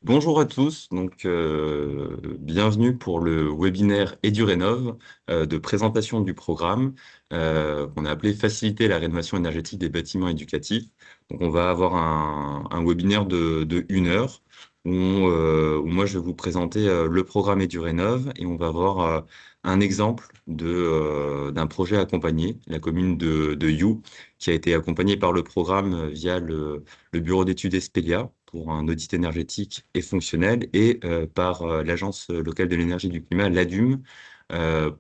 Bonjour à tous, bienvenue pour le webinaire EduRénov de présentation du programme qu'on a appelé Faciliter la rénovation énergétique des bâtiments éducatifs. Donc on va avoir un webinaire de 1 heure où moi je vais vous présenter le programme EduRénov et on va voir un exemple d'un projet accompagné, la commune de You, qui a été accompagné par le programme via le bureau d'études Espelia pour un audit énergétique et fonctionnel, et par l'Agence locale de l'énergie et du climat, l'ADUM,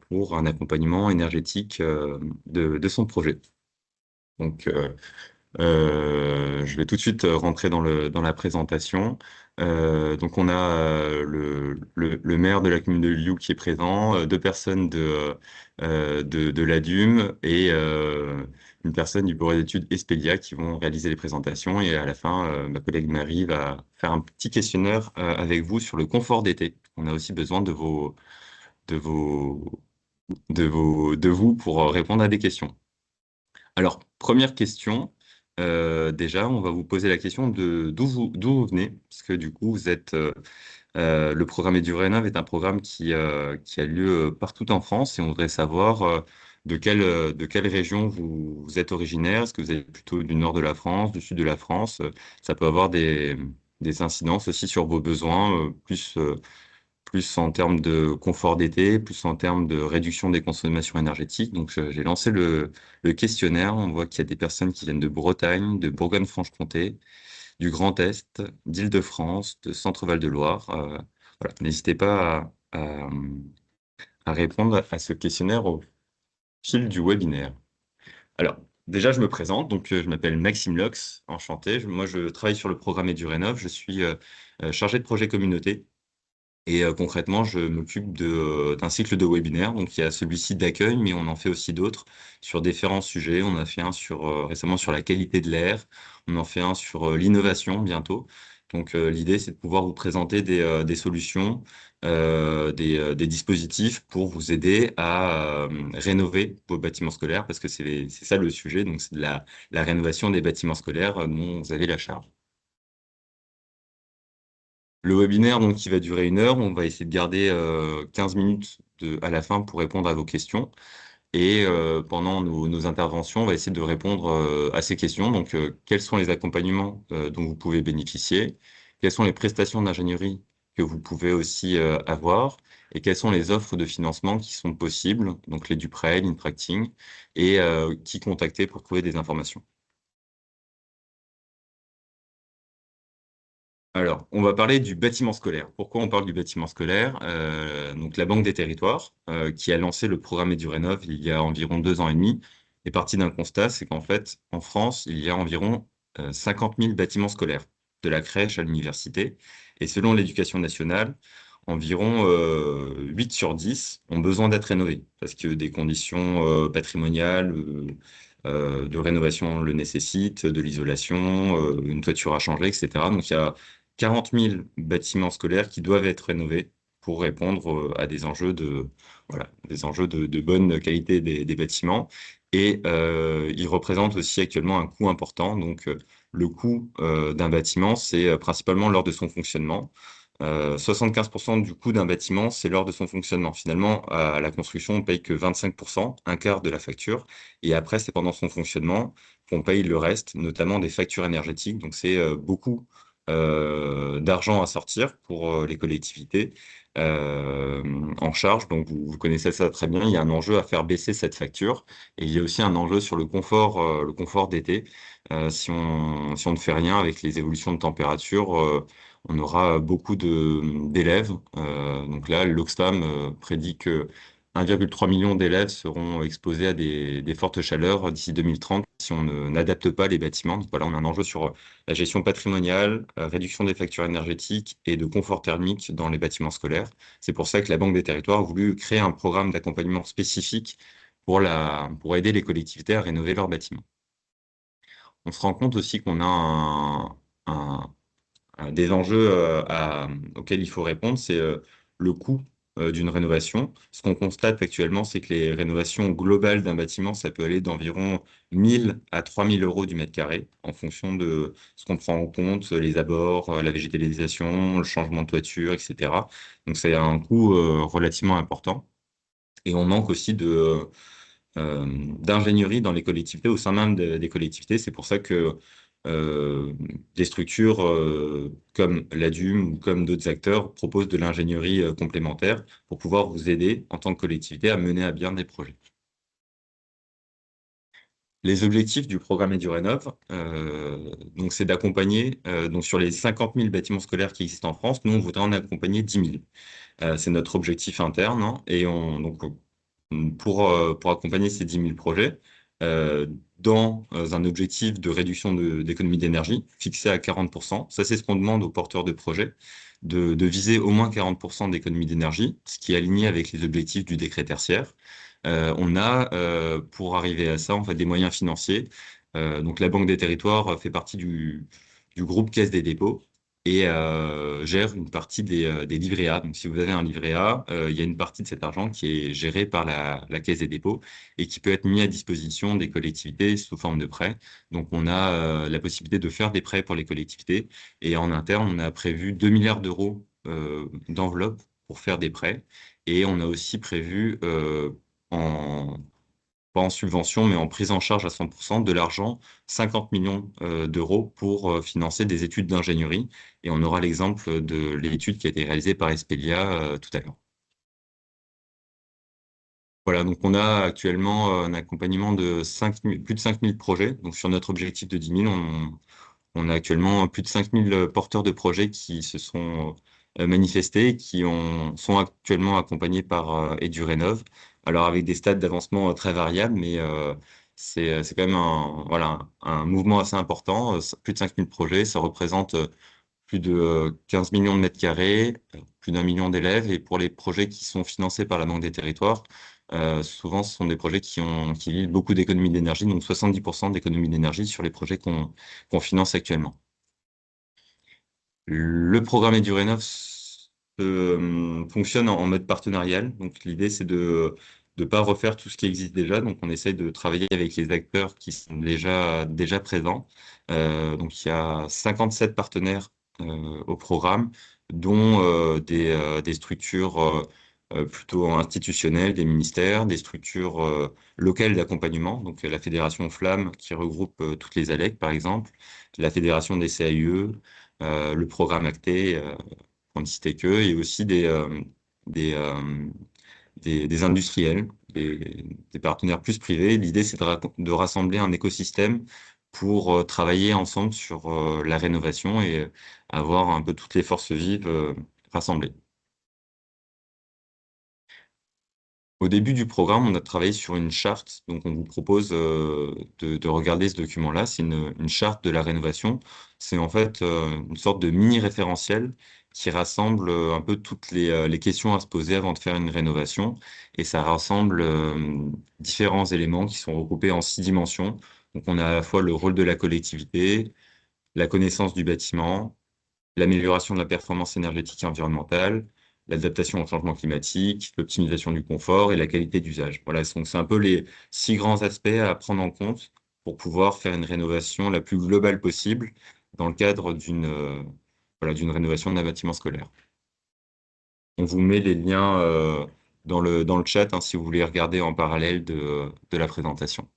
pour un accompagnement énergétique de son projet. Donc, je vais tout de suite rentrer dans la présentation. Donc, on a le maire de la commune de Lioux qui est présent, deux personnes de l'ADUM et une personne du bureau d'études Espelia qui vont réaliser les présentations. Et à la fin, ma collègue Marie va faire un petit questionnaire avec vous sur le confort d'été. On a aussi besoin de vos, de vous pour répondre à des questions. Alors, première question. Déjà, on va vous poser la question de d'où vous venez, parce que du coup, le programme EduRénov est un programme qui a lieu partout en France, et on voudrait savoir de quelle région vous êtes originaire. Est-ce que vous êtes plutôt du nord de la France, du sud de la France? Ça peut avoir des incidences aussi sur vos besoins, plus en termes de confort d'été, plus en termes de réduction des consommations énergétiques. Donc, j'ai lancé le questionnaire. On voit qu'il y a des personnes qui viennent de Bretagne, de Bourgogne-Franche-Comté, du Grand Est, d'Île-de-France, de Centre-Val de Loire. Voilà. N'hésitez pas à répondre à ce questionnaire au fil du webinaire. Alors, déjà, je me présente. Donc, je m'appelle Maxime Lox, enchanté. Moi, je travaille sur le programme EduRénov. Je suis chargé de projet communauté. Et concrètement, je m'occupe d'un cycle de webinaires. Donc, il y a celui-ci d'accueil, mais on en fait aussi d'autres sur différents sujets. On a fait un récemment sur la qualité de l'air. On en fait un sur l'innovation bientôt. Donc, l'idée, c'est de pouvoir vous présenter des solutions, des dispositifs pour vous aider à rénover vos bâtiments scolaires, parce que c'est ça le sujet. Donc, c'est de la rénovation des bâtiments scolaires dont vous avez la charge. Le webinaire, donc, qui va durer 1 heure, on va essayer de garder 15 minutes à la fin pour répondre à vos questions. Et pendant nos interventions, on va essayer de répondre à ces questions. Donc, quels sont les accompagnements dont vous pouvez bénéficier? Quelles sont les prestations d'ingénierie que vous pouvez aussi avoir? Et quelles sont les offres de financement qui sont possibles? Donc, les Duprêt, l'Intracting, et qui contacter pour trouver des informations. Alors, on va parler du bâtiment scolaire. Pourquoi on parle du bâtiment scolaire? Donc, la Banque des Territoires, qui a lancé le programme EduRénov il y a environ 2 ans et demi, est partie d'un constat, c'est qu'en fait, en France, il y a environ 50 000 bâtiments scolaires, de la crèche à l'université. Et selon l'Éducation nationale, environ 8 sur 10 ont besoin d'être rénovés, parce que des conditions patrimoniales, de rénovation le nécessitent, de l'isolation, une toiture à changer, etc. Donc, il y a 40 000 bâtiments scolaires qui doivent être rénovés pour répondre à des enjeux voilà, des enjeux de bonne qualité des bâtiments. Et ils représentent aussi actuellement un coût important. Donc, le coût d'un bâtiment, c'est principalement lors de son fonctionnement. 75% du coût d'un bâtiment, c'est lors de son fonctionnement. Finalement, à la construction, on paye que 25%, un quart de la facture. Et après, c'est pendant son fonctionnement qu'on paye le reste, notamment des factures énergétiques. Donc, c'est beaucoup d'argent à sortir pour les collectivités en charge. Donc, vous connaissez ça très bien. Il y a un enjeu à faire baisser cette facture. Et il y a aussi un enjeu sur le confort d'été. Si on ne fait rien avec les évolutions de température, on aura beaucoup d'élèves. Donc là, l'Oxfam prédit que 1,3 million d'élèves seront exposés à des fortes chaleurs d'ici 2030 si on n'adapte pas les bâtiments. Donc voilà, on a un enjeu sur la gestion patrimoniale, réduction des factures énergétiques et de confort thermique dans les bâtiments scolaires. C'est pour ça que la Banque des Territoires a voulu créer un programme d'accompagnement spécifique pour aider les collectivités à rénover leurs bâtiments. On se rend compte aussi qu'on a des enjeux auxquels il faut répondre, c'est le coût d'une rénovation. Ce qu'on constate actuellement, c'est que les rénovations globales d'un bâtiment, ça peut aller d'environ 1000 à 3000 euros du mètre carré, en fonction de ce qu'on prend en compte, les abords, la végétalisation, le changement de toiture, etc. Donc c'est un coût relativement important. Et on manque aussi d'ingénierie dans les collectivités, au sein même des collectivités. C'est pour ça que des structures comme l'ADUM ou comme d'autres acteurs proposent de l'ingénierie complémentaire pour pouvoir vous aider en tant que collectivité à mener à bien des projets. Les objectifs du programme EduRénov, donc c'est d'accompagner, donc sur les 50 000 bâtiments scolaires qui existent en France, nous on voudrait en accompagner 10 000. C'est notre objectif interne, hein, et pour accompagner ces 10 000 projets, euh, dans un objectif de réduction d'économie d'énergie fixé à 40%. Ça, c'est ce qu'on demande aux porteurs de projets, de viser au moins 40% d'économie d'énergie, ce qui est aligné avec les objectifs du décret tertiaire. On a, pour arriver à ça, en fait, des moyens financiers. Donc, la Banque des Territoires fait partie du groupe Caisse des dépôts et gère une partie des livrets A. Donc, si vous avez un livret A, il y a une partie de cet argent qui est gérée par la Caisse des dépôts et qui peut être mis à disposition des collectivités sous forme de prêts. Donc, on a la possibilité de faire des prêts pour les collectivités et en interne, on a prévu 2 milliards d'euros d'enveloppe pour faire des prêts et on a aussi prévu en pas en subvention, mais en prise en charge à 100% de l'argent, 50 millions d'euros pour financer des études d'ingénierie. Et on aura l'exemple de l'étude qui a été réalisée par Espelia tout à l'heure. Voilà, donc on a actuellement un accompagnement de 5 000 plus de 5000 projets. Donc sur notre objectif de 10 000, on a actuellement plus de 5000 porteurs de projets qui se sont manifestés, sont actuellement accompagnés par EduRénov. Alors avec des stades d'avancement très variables, mais c'est quand même voilà, un mouvement assez important. Plus de 5000 projets, ça représente plus de 15 millions de mètres carrés, plus d'1 million d'élèves. Et pour les projets qui sont financés par la Banque des Territoires, souvent ce sont des projets qui visent beaucoup d'économies d'énergie, donc 70% d'économies d'énergie sur les projets qu'on finance actuellement. Le programme EduRénov fonctionne en mode partenarial. Donc, l'idée, c'est de ne pas refaire tout ce qui existe déjà. Donc, on essaye de travailler avec les acteurs qui sont déjà présents. Donc, il y a 57 partenaires au programme, dont des structures plutôt institutionnelles, des ministères, des structures locales d'accompagnement. Donc, la Fédération Flamme, qui regroupe toutes les ALEC, par exemple, la Fédération des CAUE, le programme Acté, pour ne citer que, et aussi des, euh, des industriels, des partenaires plus privés. L'idée, c'est de rassembler un écosystème pour travailler ensemble sur la rénovation et avoir un peu toutes les forces vives rassemblées. Au début du programme, on a travaillé sur une charte, donc on vous propose de regarder ce document-là. C'est une charte de la rénovation. C'est en fait une sorte de mini référentiel qui rassemble un peu toutes les questions à se poser avant de faire une rénovation. Et ça rassemble différents éléments qui sont regroupés en 6 dimensions. Donc on a à la fois le rôle de la collectivité, la connaissance du bâtiment, l'amélioration de la performance énergétique et environnementale, l'adaptation au changement climatique, l'optimisation du confort et la qualité d'usage. Voilà, donc c'est un peu les 6 grands aspects à prendre en compte pour pouvoir faire une rénovation la plus globale possible dans le cadre voilà, d'une rénovation d'un bâtiment scolaire. On vous met les liens dans le chat hein, si vous voulez regarder en parallèle de la présentation.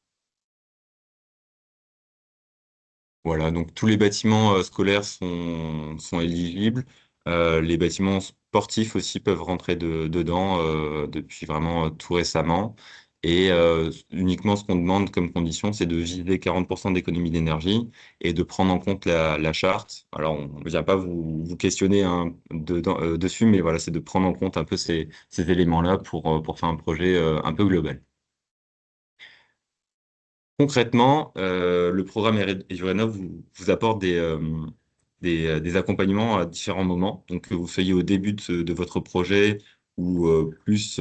Voilà, donc tous les bâtiments scolaires sont éligibles. Les bâtiments sportifs aussi peuvent rentrer dedans depuis vraiment tout récemment. Et uniquement ce qu'on demande comme condition, c'est de viser 40% d'économie d'énergie et de prendre en compte la charte. Alors, on ne vient pas vous questionner hein, dessus, mais voilà, c'est de prendre en compte un peu ces éléments-là pour faire un projet un peu global. Concrètement, le programme Edurenov vous apporte des accompagnements à différents moments. Donc, que vous soyez au début de votre projet ou plus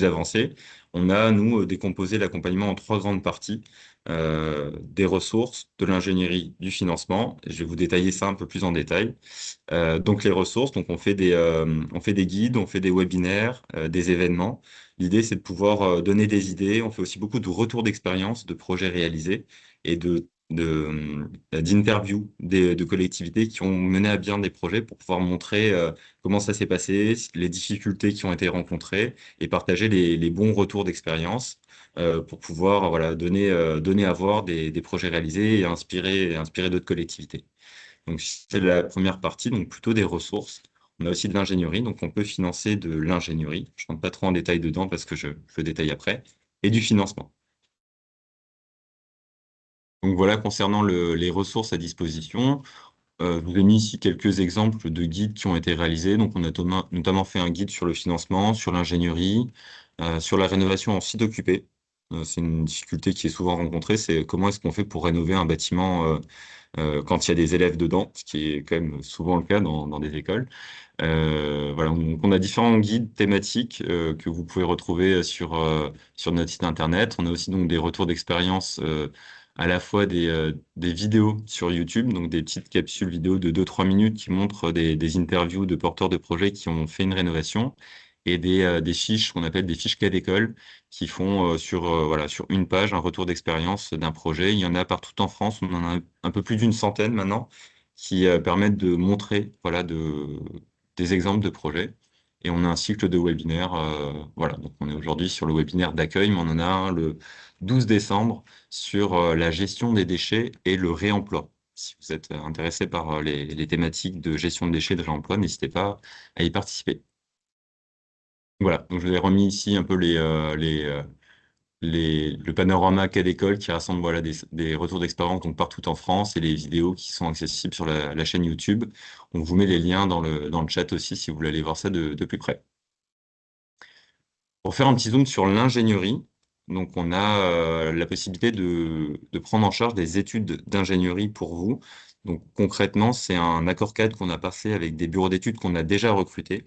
avancé, on a, nous, décomposé l'accompagnement en 3 grandes parties. des ressources, de l'ingénierie, du financement. Je vais vous détailler ça un peu plus en détail. Donc les ressources, donc on fait des guides, on fait des webinaires, des événements. L'idée, c'est de pouvoir donner des idées. On fait aussi beaucoup de retours d'expérience, de projets réalisés et d'interviews de collectivités qui ont mené à bien des projets pour pouvoir montrer comment ça s'est passé, les difficultés qui ont été rencontrées et partager les bons retours d'expérience pour pouvoir voilà, donner à voir des projets réalisés et inspirer d'autres collectivités. Donc, c'est la première partie, donc plutôt des ressources. On a aussi de l'ingénierie, donc on peut financer de l'ingénierie. Je ne rentre pas trop en détail dedans parce que je le détaille après. Et du financement. Donc voilà, concernant les ressources à disposition, je vous ai mis ici quelques exemples de guides qui ont été réalisés. Donc on a notamment fait un guide sur le financement, sur l'ingénierie, sur la rénovation en site occupé. C'est une difficulté qui est souvent rencontrée, c'est comment est-ce qu'on fait pour rénover un bâtiment quand il y a des élèves dedans, ce qui est quand même souvent le cas dans des écoles. Voilà, donc on a différents guides thématiques que vous pouvez retrouver sur notre site internet. On a aussi donc des retours d'expérience, à la fois des vidéos sur YouTube, donc des petites capsules vidéo de 2-3 minutes qui montrent des interviews de porteurs de projets qui ont fait une rénovation, et des fiches qu'on appelle des fiches cas d'école qui font voilà, sur une page un retour d'expérience d'un projet. Il y en a partout en France, on en a un peu plus d'une centaine maintenant qui permettent de montrer voilà, des exemples de projets. Et on a un cycle de webinaires. Voilà, donc on est aujourd'hui sur le webinaire d'accueil, mais on en a un le 12 décembre sur la gestion des déchets et le réemploi. Si vous êtes intéressé par les thématiques de gestion de déchets et de réemploi, n'hésitez pas à y participer. Voilà, donc je vous ai remis ici un peu le panorama cas d'école qui rassemble voilà, des retours d'expérience donc partout en France et les vidéos qui sont accessibles sur la chaîne YouTube. On vous met les liens dans le chat aussi si vous voulez aller voir ça de plus près. Pour faire un petit zoom sur l'ingénierie, donc on a la possibilité de prendre en charge des études d'ingénierie pour vous. Donc concrètement, c'est un accord cadre qu'on a passé avec des bureaux d'études qu'on a déjà recrutés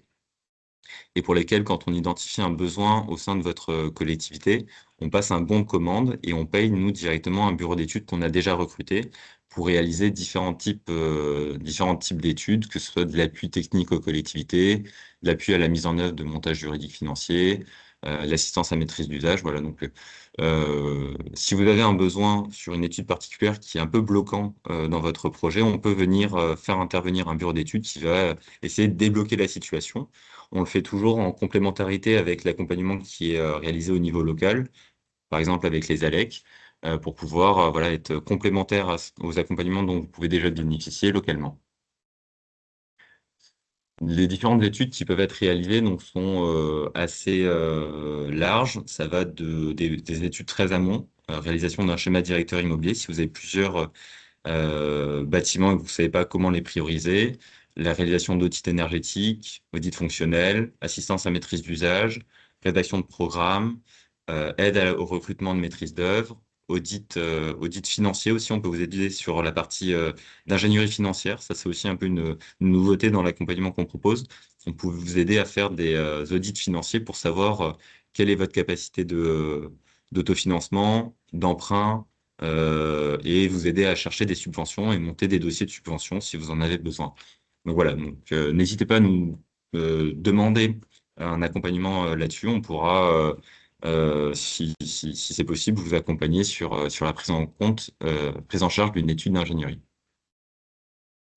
et pour lesquels, quand on identifie un besoin au sein de votre collectivité, on passe un bon de commande et on paye, nous, directement un bureau d'études qu'on a déjà recruté pour réaliser différents types d'études, que ce soit de l'appui technique aux collectivités, de l'appui à la mise en œuvre de montage juridique financier, l'assistance à maîtrise d'usage. Voilà, donc, si vous avez un besoin sur une étude particulière qui est un peu bloquant dans votre projet, on peut venir faire intervenir un bureau d'études qui va essayer de débloquer la situation. On le fait toujours en complémentarité avec l'accompagnement qui est réalisé au niveau local, par exemple avec les ALEC, pour pouvoir voilà, être complémentaire aux accompagnements dont vous pouvez déjà bénéficier localement. Les différentes études qui peuvent être réalisées donc, sont assez larges. Ça va des études très amont, réalisation d'un schéma directeur immobilier. Si vous avez plusieurs bâtiments et que vous ne savez pas comment les prioriser, la réalisation d'audits énergétiques, audits fonctionnels, assistance à maîtrise d'usage, rédaction de programmes, au recrutement de maîtrise d'œuvre, audit financier aussi. On peut vous aider sur la partie d'ingénierie financière. Ça, c'est aussi un peu une nouveauté dans l'accompagnement qu'on propose. On peut vous aider à faire des audits financiers pour savoir quelle est votre capacité d'autofinancement, d'emprunt, et vous aider à chercher des subventions et monter des dossiers de subventions si vous en avez besoin. Donc voilà, donc, n'hésitez pas à nous demander un accompagnement là-dessus. On pourra, si c'est possible, vous accompagner sur la prise en charge d'une étude d'ingénierie.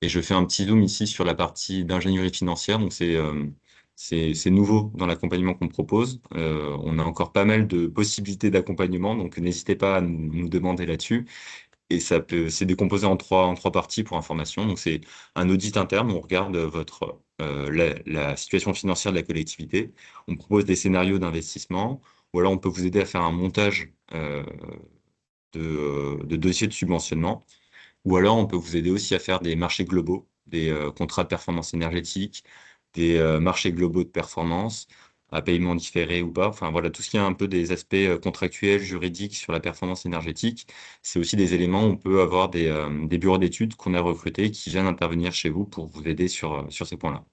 Et je fais un petit zoom ici sur la partie d'ingénierie financière. Donc c'est nouveau dans l'accompagnement qu'on propose. On a encore pas mal de possibilités d'accompagnement, donc n'hésitez pas à nous demander là-dessus. Et c'est décomposé en trois parties pour information. Donc, c'est un audit interne où on regarde la situation financière de la collectivité. On propose des scénarios d'investissement. Ou alors, on peut vous aider à faire un montage de dossiers de subventionnement. Ou alors, on peut vous aider aussi à faire des marchés globaux, des contrats de performance énergétique, des marchés globaux de performance, à paiement différé ou pas. Enfin, voilà, tout ce qui est un peu des aspects contractuels, juridiques sur la performance énergétique, c'est aussi des éléments où on peut avoir des bureaux d'études qu'on a recrutés qui viennent intervenir chez vous pour vous aider sur ces points-là.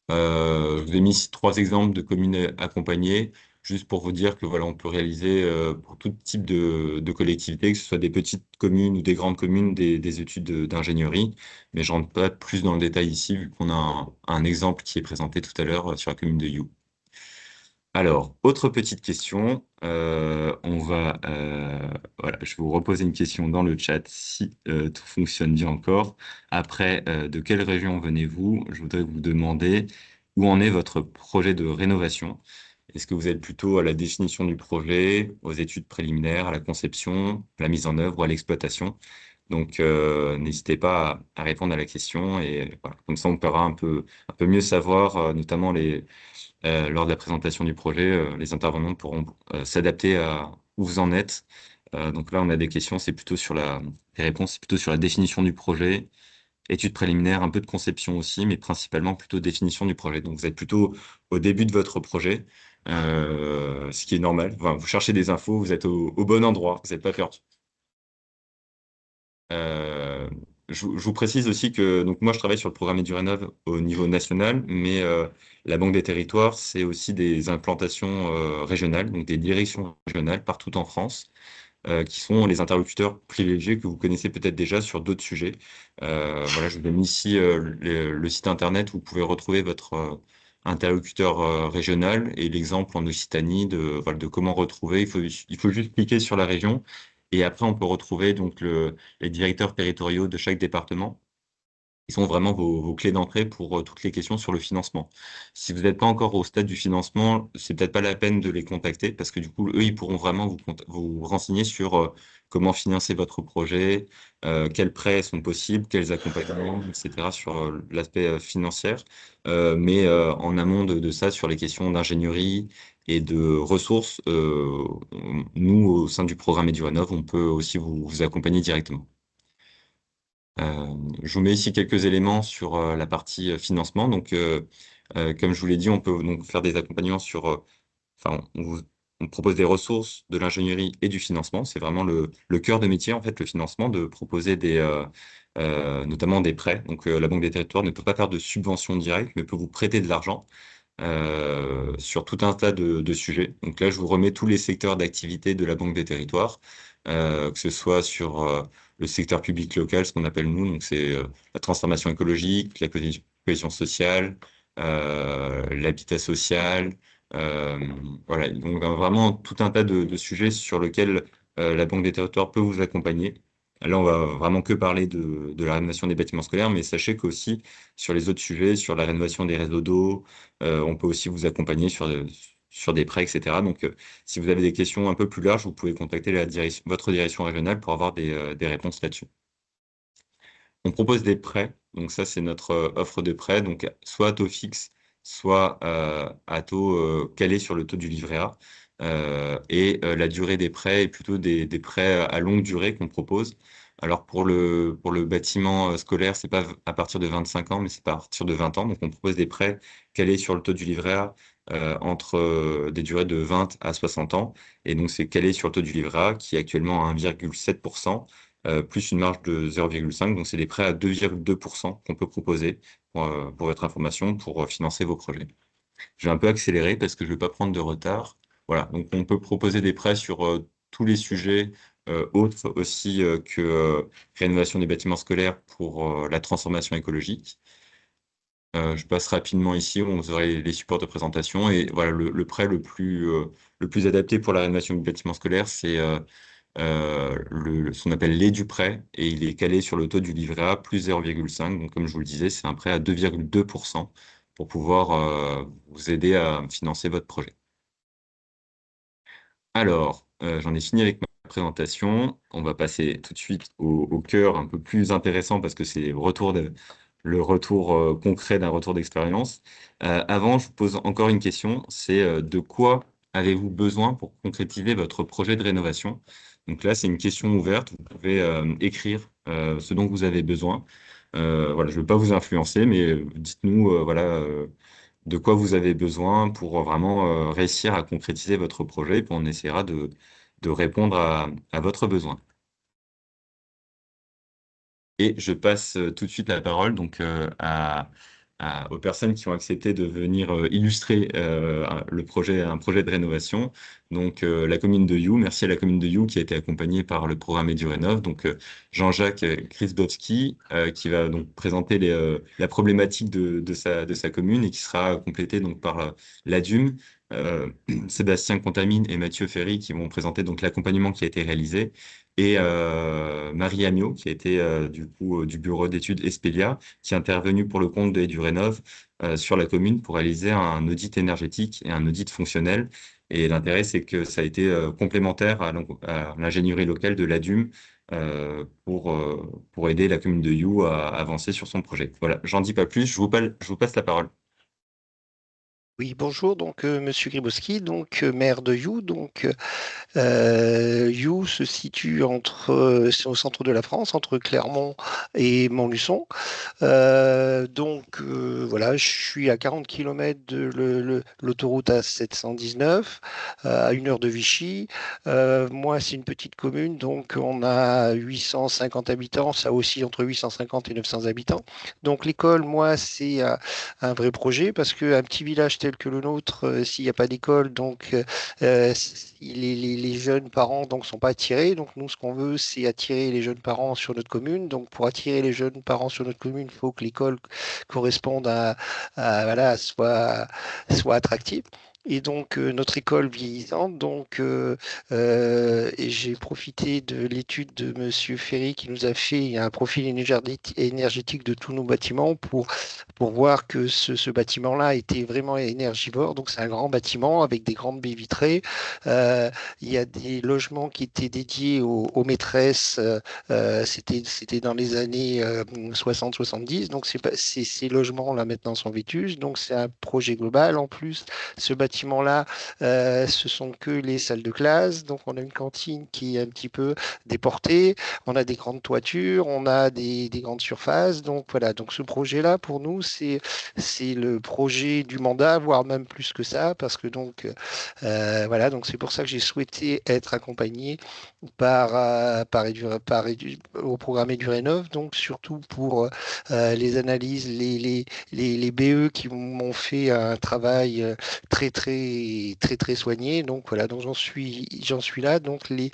Je vous ai mis ici 3 exemples de communes accompagnées. juste pour vous dire que voilà, on peut réaliser pour tout type de collectivité, que ce soit des petites communes ou des grandes communes, des études d'ingénierie. Mais je rentre pas plus dans le détail ici, vu qu'on a un exemple qui est présenté tout à l'heure sur la commune de You. Alors, autre petite question. Voilà, je vais vous reposer une question dans le chat si tout fonctionne bien encore. Après, de quelle région venez-vous? Je voudrais vous demander où en est votre projet de rénovation. Est-ce que vous êtes plutôt à la définition du projet, aux études préliminaires, à la conception, à la mise en œuvre ou à l'exploitation? Donc, n'hésitez pas à répondre à la question et voilà, comme ça, on pourra un peu mieux savoir, notamment lors de la présentation du projet, les intervenants pourront s'adapter à où vous en êtes. Donc là, on a des questions, les réponses, c'est plutôt sur la définition du projet, études préliminaires, un peu de conception aussi, mais principalement plutôt définition du projet. Donc vous êtes plutôt au début de votre projet, ce qui est normal. Enfin, vous cherchez des infos, vous êtes au bon endroit, vous n'êtes pas perdu. Euh, je vous précise aussi que donc moi je travaille sur le programme EduRénov au niveau national, mais la Banque des Territoires, c'est aussi des implantations régionales, donc des directions régionales partout en France, qui sont les interlocuteurs privilégiés que vous connaissez peut-être déjà sur d'autres sujets. Voilà, je vous ai mis ici le site internet où vous pouvez retrouver votre interlocuteur régional et l'exemple en Occitanie voilà, de comment retrouver. Il faut juste cliquer sur la région et après on peut retrouver donc les directeurs territoriaux de chaque département qui sont vraiment vos clés d'entrée pour toutes les questions sur le financement. Si vous n'êtes pas encore au stade du financement, c'est peut-être pas la peine de les contacter parce que du coup, eux, ils pourront vraiment vous renseigner sur comment financer votre projet, quels prêts sont possibles, quels accompagnements, etc. sur l'aspect financier. Mais en amont de ça, sur les questions d'ingénierie et de ressources, nous, au sein du programme EduRénov, on peut aussi vous accompagner directement. Je vous mets ici quelques éléments sur la partie financement. Donc, comme je vous l'ai dit, on peut donc faire des accompagnements enfin, on propose des ressources, de l'ingénierie et du financement. C'est vraiment le cœur de métier, en fait, le financement, de proposer notamment des prêts. Donc, la Banque des Territoires ne peut pas faire de subventions directes, mais peut vous prêter de l'argent sur tout un tas de sujets. Donc là, je vous remets tous les secteurs d'activité de la Banque des Territoires, que ce soit sur le secteur public local, ce qu'on appelle nous, donc c'est la transformation écologique, la cohésion sociale, l'habitat social, euh, voilà, donc vraiment tout un tas de sujets sur lesquels la Banque des Territoires peut vous accompagner. Là, on va vraiment que parler de la rénovation des bâtiments scolaires, mais sachez qu'aussi sur les autres sujets, sur la rénovation des réseaux d'eau, on peut aussi vous accompagner sur des prêts, etc. Donc, si vous avez des questions un peu plus larges, vous pouvez contacter votre direction régionale pour avoir des réponses là-dessus. On propose des prêts. Donc, ça, c'est notre offre de prêt. Donc, soit à taux fixe, soit à taux calé sur le taux du livret A. La durée des prêts est plutôt des prêts à longue durée qu'on propose. Alors, pour le bâtiment scolaire, c'est pas à partir de 25 ans, mais c'est à partir de 20 ans. Donc, on propose des prêts calés sur le taux du livret A entre des durées de 20 à 60 ans. Et donc, c'est calé sur le taux du livret A qui est actuellement à 1,7%, plus une marge de 0,5. Donc, c'est des prêts à 2,2% qu'on peut proposer pour votre information pour financer vos projets. Je vais un peu accélérer parce que je ne veux pas prendre de retard. Voilà, donc on peut proposer des prêts sur tous les sujets, autres aussi que rénovation des bâtiments scolaires pour la transformation écologique. Je passe rapidement ici, on vous aurez les supports de présentation. Et voilà, le prêt le plus adapté pour la rénovation du bâtiment scolaire, c'est ce qu'on appelle l'Éduprêt, et il est calé sur le taux du livret A plus 0,5. Donc, comme je vous le disais, c'est un prêt à 2,2% pour pouvoir vous aider à financer votre projet. Alors, j'en ai fini avec ma présentation. On va passer tout de suite au cœur un peu plus intéressant parce que c'est le retour concret d'un retour d'expérience. Avant, je vous pose encore une question, c'est de quoi avez-vous besoin pour concrétiser votre projet de rénovation? Donc là, c'est une question ouverte. Vous pouvez écrire ce dont vous avez besoin. Voilà, je ne veux pas vous influencer, mais dites-nous voilà, de quoi vous avez besoin pour vraiment réussir à concrétiser votre projet, et puis on essaiera de répondre à votre besoin. Et je passe tout de suite la parole donc, aux personnes qui ont accepté de venir illustrer un projet de rénovation. Donc, la commune de You, merci à la commune de You qui a été accompagnée par le programme EduRénov. Donc, Jean-Jacques Krysbowski, qui va donc présenter la problématique de sa commune et qui sera complétée donc par l'ADUM, Sébastien Contamine et Mathieu Ferry qui vont présenter donc l'accompagnement qui a été réalisé et Marie Amiot qui a été du coup du bureau d'études Espelia qui est intervenu pour le compte de EduRénov sur la commune pour réaliser un audit énergétique et un audit fonctionnel. Et l'intérêt, c'est que ça a été complémentaire à l'ingénierie locale de l'ADUM pour aider la commune de You à avancer sur son projet. Voilà, j'en dis pas plus, je vous passe la parole. Oui, bonjour, donc Monsieur Gribowski, donc maire de You. Donc You se situe c'est au centre de la France, entre Clermont et Montluçon. Voilà, je suis à 40 km de l'autoroute A719, à 1 heure de Vichy. Moi, c'est une petite commune, donc on a 850 habitants, ça aussi entre 850 et 900 habitants. Donc l'école, moi, c'est un vrai projet parce qu'un petit village tel que le nôtre, s'il n'y a pas d'école, les jeunes parents donc sont pas attirés. Donc nous, ce qu'on veut, c'est attirer les jeunes parents sur notre commune. Donc pour attirer les jeunes parents sur notre commune, il faut que l'école corresponde voilà, soit attractive. Et donc notre école vieillissante, et j'ai profité de l'étude de Monsieur Ferry qui nous a fait un profil énergétique de tous nos bâtiments pour voir que ce bâtiment-là était vraiment énergivore. Donc c'est un grand bâtiment avec des grandes baies vitrées. Euh, il y a des logements qui étaient dédiés aux maîtresses. C'était dans les années 60-70. Donc ces logements-là maintenant sont vétustes. Donc c'est un projet global. En plus, ce bâtiment-là, ce sont que les salles de classe. Donc on a une cantine qui est un petit peu déportée. On a des grandes toitures. On a des grandes surfaces. Donc voilà. Donc ce projet-là, pour nous, c'est le projet du mandat, voire même plus que ça, parce que voilà, donc c'est pour ça que j'ai souhaité être accompagné au programme EduRénov, donc surtout pour les analyses, les BE qui m'ont fait un travail très soigné. Donc voilà, donc j'en suis là. Donc les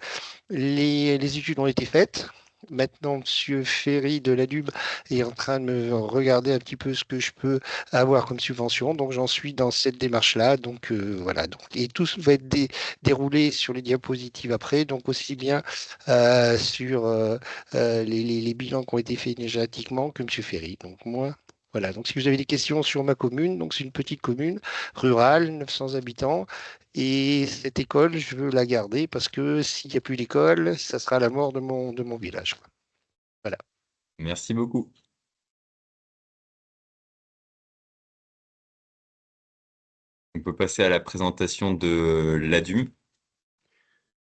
études ont été faites. Maintenant, Monsieur Ferry de la Dube est en train de me regarder un petit peu ce que je peux avoir comme subvention. Donc, j'en suis dans cette démarche-là. Donc, voilà. Donc, et tout va être déroulé sur les diapositives après. Donc, aussi bien sur les bilans qui ont été faits énergétiquement que Monsieur Ferry. Donc, moi, voilà. Donc, si vous avez des questions sur ma commune, donc c'est une petite commune rurale, 900 habitants. Et cette école, je veux la garder parce que s'il n'y a plus d'école, ça sera la mort de mon village, quoi. Voilà. Merci beaucoup. On peut passer à la présentation de l'ADUM.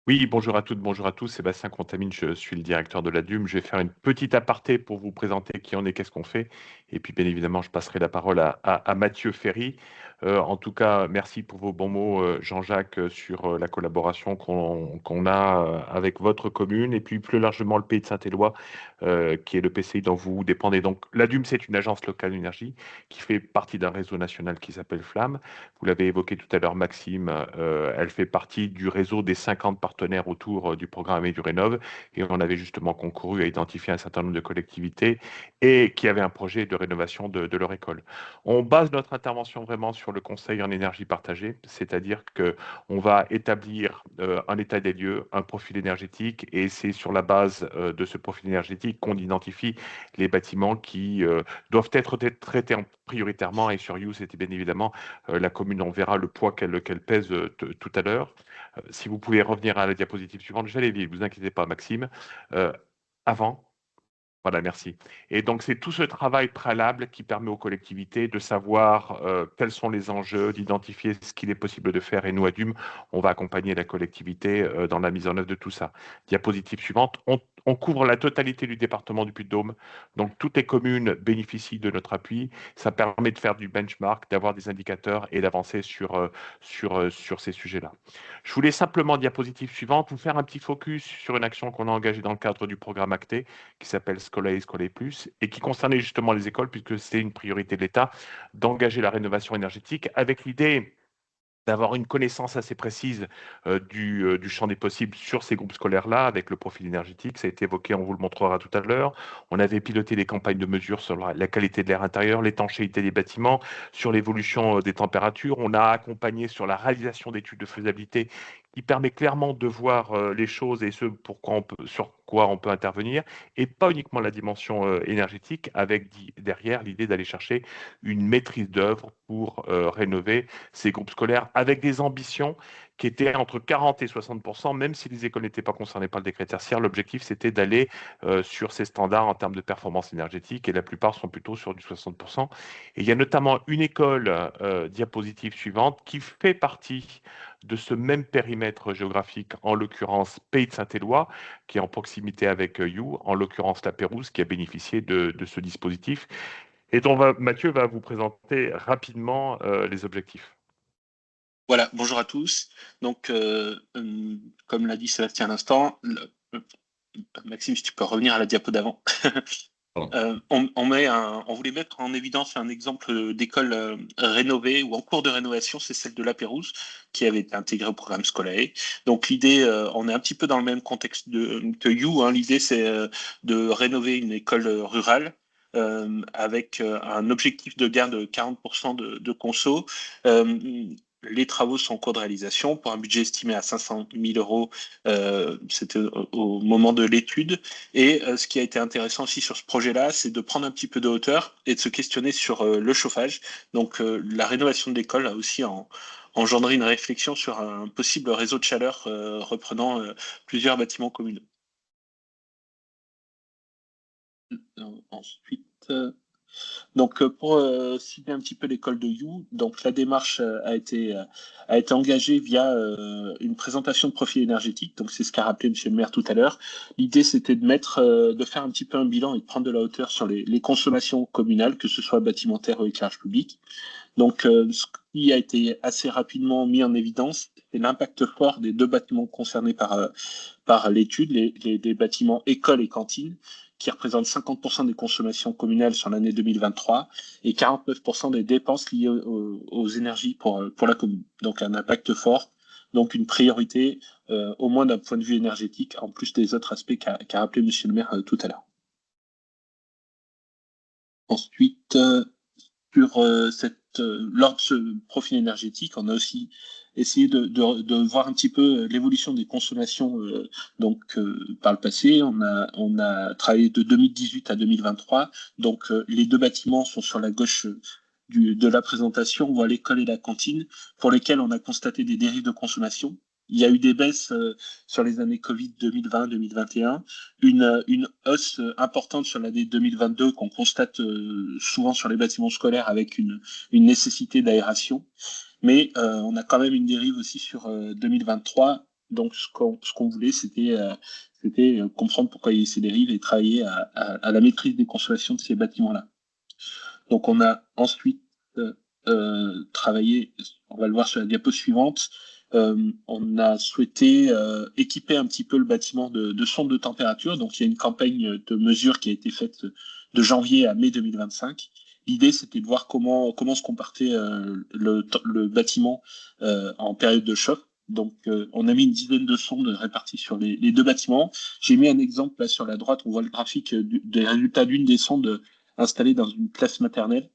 Oui, bonjour à toutes, bonjour à tous. Sébastien Contamine, je suis le directeur de l'ADUM. Je vais faire une petite aparté pour vous présenter qui on est, qu'est-ce qu'on fait. Et puis, bien évidemment, je passerai la parole à Mathieu Ferry. En tout cas, merci pour vos bons mots, Jean-Jacques, sur la collaboration qu'on a avec votre commune et puis plus largement le Pays de Saint-Éloi, qui est le PCI dont vous dépendez. Donc, l'ADUM, c'est une agence locale d'énergie qui fait partie d'un réseau national qui s'appelle Flamme. Vous l'avez évoqué tout à l'heure, Maxime, elle fait partie du réseau des 50 partenaires autour du programme EduRénov. Et on avait justement concouru à identifier un certain nombre de collectivités et qui avaient un projet de rénovation de leur école. On base notre intervention vraiment sur le conseil en énergie partagée, c'est-à-dire qu'on va établir un état des lieux, un profil énergétique, et c'est sur la base de ce profil énergétique qu'on identifie les bâtiments qui doivent être traités prioritairement. Et sur You, c'était bien évidemment la commune, on verra le poids qu'elle pèse tout à l'heure. Si vous pouvez revenir à la diapositive suivante, j'allais vite, ne vous inquiétez pas, Maxime. Euh, Avant. Voilà, merci. Et donc, c'est tout ce travail préalable qui permet aux collectivités de savoir quels sont les enjeux, d'identifier ce qu'il est possible de faire. Et nous, ADUM, on va accompagner la collectivité dans la mise en œuvre de tout ça. Diapositive suivante. On couvre la totalité du département du Puy-de-Dôme, donc toutes les communes bénéficient de notre appui. Ça permet de faire du benchmark, d'avoir des indicateurs et d'avancer sur ces sujets-là. Je voulais simplement, diapositive suivante, vous faire un petit focus sur une action qu'on a engagée dans le cadre du programme ACTE, qui s'appelle Scolae Scolae Plus, et qui concernait justement les écoles, puisque c'est une priorité de l'État, d'engager la rénovation énergétique, avec l'idée d'avoir une connaissance assez précise du champ des possibles sur ces groupes scolaires-là, avec le profil énergétique. Ça a été évoqué, on vous le montrera tout à l'heure. On avait piloté des campagnes de mesures sur la qualité de l'air intérieur, l'étanchéité des bâtiments, sur l'évolution des températures. On a accompagné sur la réalisation d'études de faisabilité qui permet clairement de voir les choses et ce sur quoi on peut intervenir, et pas uniquement la dimension énergétique, avec derrière l'idée d'aller chercher une maîtrise d'œuvre pour rénover ces groupes scolaires avec des ambitions qui étaient entre 40 et 60%, même si les écoles n'étaient pas concernées par le décret tertiaire. L'objectif, c'était d'aller sur ces standards en termes de performance énergétique, et la plupart sont plutôt sur du 60%. Et il y a notamment une école, diapositive suivante, qui fait partie de ce même périmètre géographique, en l'occurrence Pays de Saint-Éloi, qui est en proximité avec You, en l'occurrence la Pérouse, qui a bénéficié de ce dispositif, et dont Mathieu va vous présenter rapidement les objectifs. Voilà, bonjour à tous. Donc, comme l'a dit Sébastien à l'instant, Maxime, si tu peux revenir à la diapo d'avant. On voulait mettre en évidence un exemple d'école rénovée ou en cours de rénovation, c'est celle de la Pérouse, qui avait été intégrée au programme Scolae. Donc l'idée, on est un petit peu dans le même contexte que You, hein. L'idée, c'est de rénover une école rurale, avec un objectif de gain de 40% de conso. Les travaux sont en cours de réalisation pour un budget estimé à 500 000 euros. C'était au moment de l'étude. Et ce qui a été intéressant aussi sur ce projet-là, c'est de prendre un petit peu de hauteur et de se questionner sur le chauffage. Donc la rénovation de l'école a aussi engendré une réflexion sur un possible réseau de chaleur reprenant plusieurs bâtiments communaux. Ensuite, donc pour cibler un petit peu l'école de You, donc la démarche a été engagée via une présentation de profil énergétique. Donc c'est ce qu'a rappelé Monsieur le maire tout à l'heure. L'idée, c'était de faire un petit peu un bilan et de prendre de la hauteur sur les consommations communales, que ce soit bâtimentaire ou éclairage public. Donc ce qui a été assez rapidement mis en évidence, c'est l'impact fort des deux bâtiments concernés par l'étude, les bâtiments écoles et cantines, qui représentent 50% des consommations communales sur l'année 2023 et 49% des dépenses liées aux énergies pour la commune. Donc un impact fort, donc une priorité, au moins d'un point de vue énergétique, en plus des autres aspects qu'a rappelé Monsieur le maire tout à l'heure. Ensuite, lors de ce profil énergétique, on a aussi essayé de voir un petit peu l'évolution des consommations par le passé. On a travaillé de 2018 à 2023. Donc les deux bâtiments sont sur la gauche de la présentation. On voit l'école et la cantine, pour lesquels on a constaté des dérives de consommation. Il y a eu des baisses sur les années Covid 2020-2021, une hausse importante sur l'année 2022 qu'on constate souvent sur les bâtiments scolaires, avec une nécessité d'aération. Mais on a quand même une dérive aussi sur 2023. Donc ce qu'on voulait, c'était comprendre pourquoi il y a eu ces dérives et travailler à la maîtrise des consommations de ces bâtiments-là. Donc on a ensuite travaillé, on va le voir sur la diapo suivante, on a souhaité équiper un petit peu le bâtiment de sondes de température. Donc il y a une campagne de mesure qui a été faite de janvier à mai 2025. L'idée, c'était de voir comment se comportait le bâtiment en période de choc. Donc on a mis une dizaine de sondes réparties sur les deux bâtiments. J'ai mis un exemple là sur la droite, on voit le graphique des résultats d'une des sondes installées dans une classe maternelle.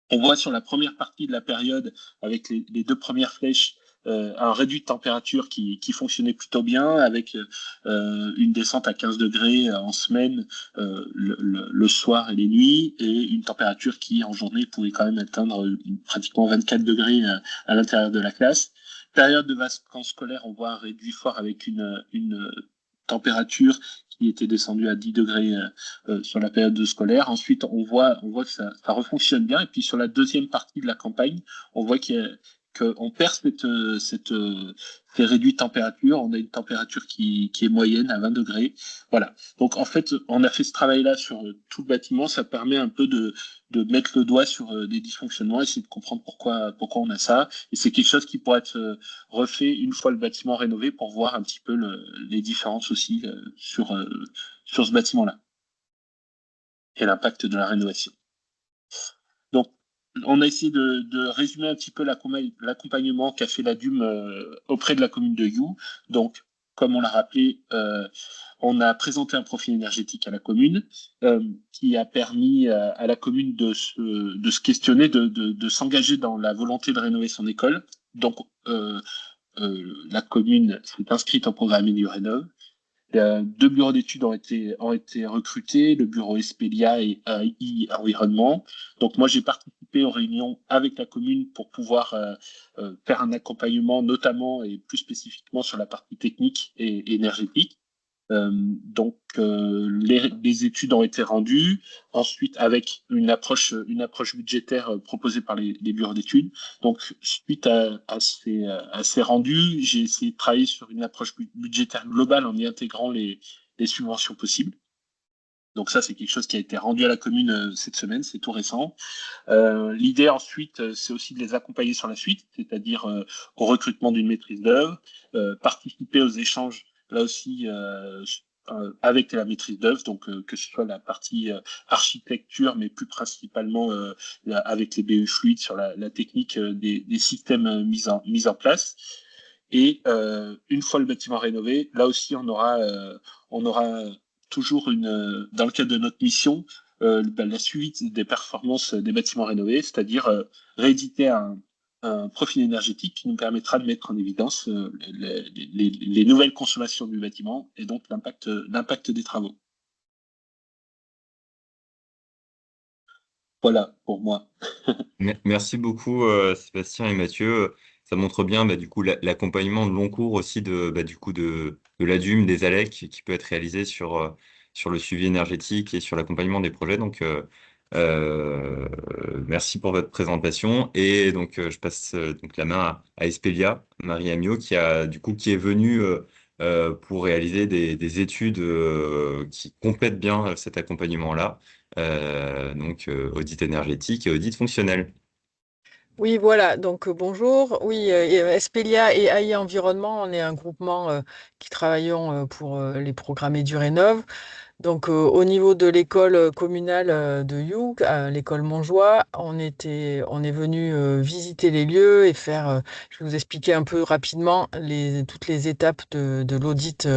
On voit sur la première partie de la période, avec les deux premières flèches, un réduit de température qui fonctionnait plutôt bien, avec une descente à 15 degrés en semaine, le soir et les nuits, et une température qui en journée pouvait quand même atteindre pratiquement 24 degrés à l'intérieur de la classe. Période de vacances scolaires, on voit un réduit fort avec une température qui était descendu à 10 degrés sur la période scolaire. Ensuite, on voit que ça refonctionne bien. Et puis sur la deuxième partie de la campagne, on voit que qu'on perd ces réduites températures. On a une température qui est moyenne à 20 degrés. Voilà. Donc, en fait, on a fait ce travail-là sur tout le bâtiment. Ça permet un peu de mettre le doigt sur des dysfonctionnements, essayer de comprendre pourquoi on a ça. Et c'est quelque chose qui pourrait être refait une fois le bâtiment rénové pour voir un petit peu les différences aussi sur ce bâtiment-là et l'impact de la rénovation. Donc, on a essayé de résumer un petit peu l'accompagnement qu'a fait la DUM auprès de la commune de You. Donc, comme on l'a rappelé, on a présenté un profil énergétique à la commune qui a permis à la commune de se questionner, de s'engager dans la volonté de rénover son école. Donc, la commune s'est inscrite au programme EduRénov. 2 bureaux d'études ont été recrutés, le bureau Espelia et AI Environnement. Donc moi, j'ai participé aux réunions avec la commune pour pouvoir faire un accompagnement, notamment et plus spécifiquement sur la partie technique et énergétique. Donc les études ont été rendues, ensuite avec une approche budgétaire proposée par les bureaux d'études. Donc suite à ces rendus, j'ai essayé de travailler sur une approche budgétaire globale en y intégrant les subventions possibles. Donc ça, c'est quelque chose qui a été rendu à la commune cette semaine, c'est tout récent. L'idée ensuite, c'est aussi de les accompagner sur la suite, c'est-à-dire au recrutement d'une maîtrise d'œuvre, participer aux échanges là aussi avec la maîtrise d'œuvre, donc que ce soit la partie architecture, mais plus principalement avec les BE fluides sur la technique des systèmes mis en place. Et une fois le bâtiment rénové, là aussi on aura toujours dans le cadre de notre mission, la suite des performances des bâtiments rénovés, c'est-à-dire rééditer un profil énergétique qui nous permettra de mettre en évidence les nouvelles consommations du bâtiment et donc l'impact des travaux. Voilà pour moi. Merci beaucoup Sébastien et Mathieu. Ça montre bien du coup l'accompagnement de long cours aussi du coup de l'ADUM, des ALEC qui peut être réalisé sur le suivi énergétique et sur l'accompagnement des projets. Donc merci pour votre présentation et donc je passe donc la main à Espelia, Marie Amiot qui est venue pour réaliser des études qui complètent bien cet accompagnement-là. Donc audit énergétique et audit fonctionnel. Oui, voilà. Donc, bonjour. Oui, Espelia et AI Environnement, on est un groupement qui travaillons pour les programmes EduRénov. Donc, au niveau de l'école communale de You, l'école Montjoie, on est venu visiter les lieux et faire, je vais vous expliquer un peu rapidement toutes les étapes de l'audit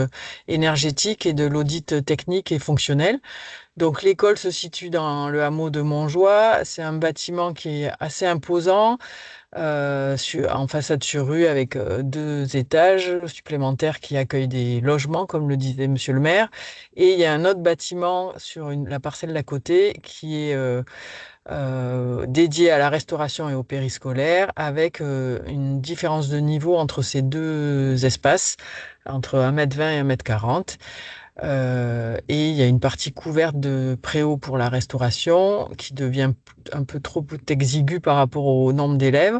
énergétique et de l'audit technique et fonctionnel. Donc, l'école se situe dans le hameau de Montjoie. C'est un bâtiment qui est assez imposant, en façade sur rue avec 2 étages supplémentaires qui accueillent des logements, comme le disait Monsieur le maire. Et il y a un autre bâtiment sur la parcelle d'à côté qui est dédié à la restauration et au périscolaire, avec une différence de niveau entre ces 2 espaces, entre 1,20 m et 1,40 m. Et il y a une partie couverte de préau pour la restauration qui devient un peu trop exiguë par rapport au nombre d'élèves.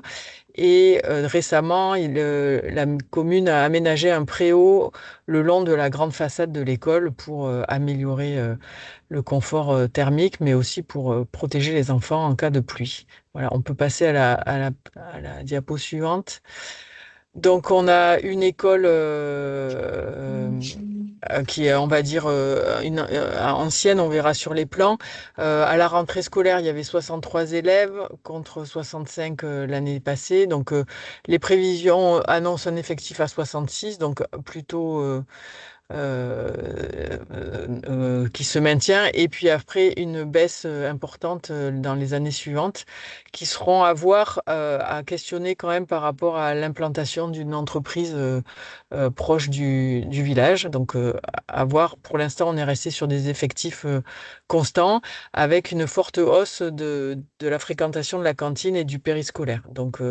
Et récemment, la commune a aménagé un préau le long de la grande façade de l'école pour améliorer le confort thermique, mais aussi pour protéger les enfants en cas de pluie. Voilà, on peut passer à la diapo suivante. Donc, on a une école qui est, on va dire, ancienne, on verra sur les plans. À la rentrée scolaire, il y avait 63 élèves contre 65 l'année passée. Donc, les prévisions annoncent un effectif à 66, donc plutôt qui se maintient, et puis après une baisse importante dans les années suivantes, qui seront à voir, à questionner quand même par rapport à l'implantation d'une entreprise proche du village. Donc à voir, pour l'instant on est resté sur des effectifs constants, avec une forte hausse de la fréquentation de la cantine et du périscolaire. Donc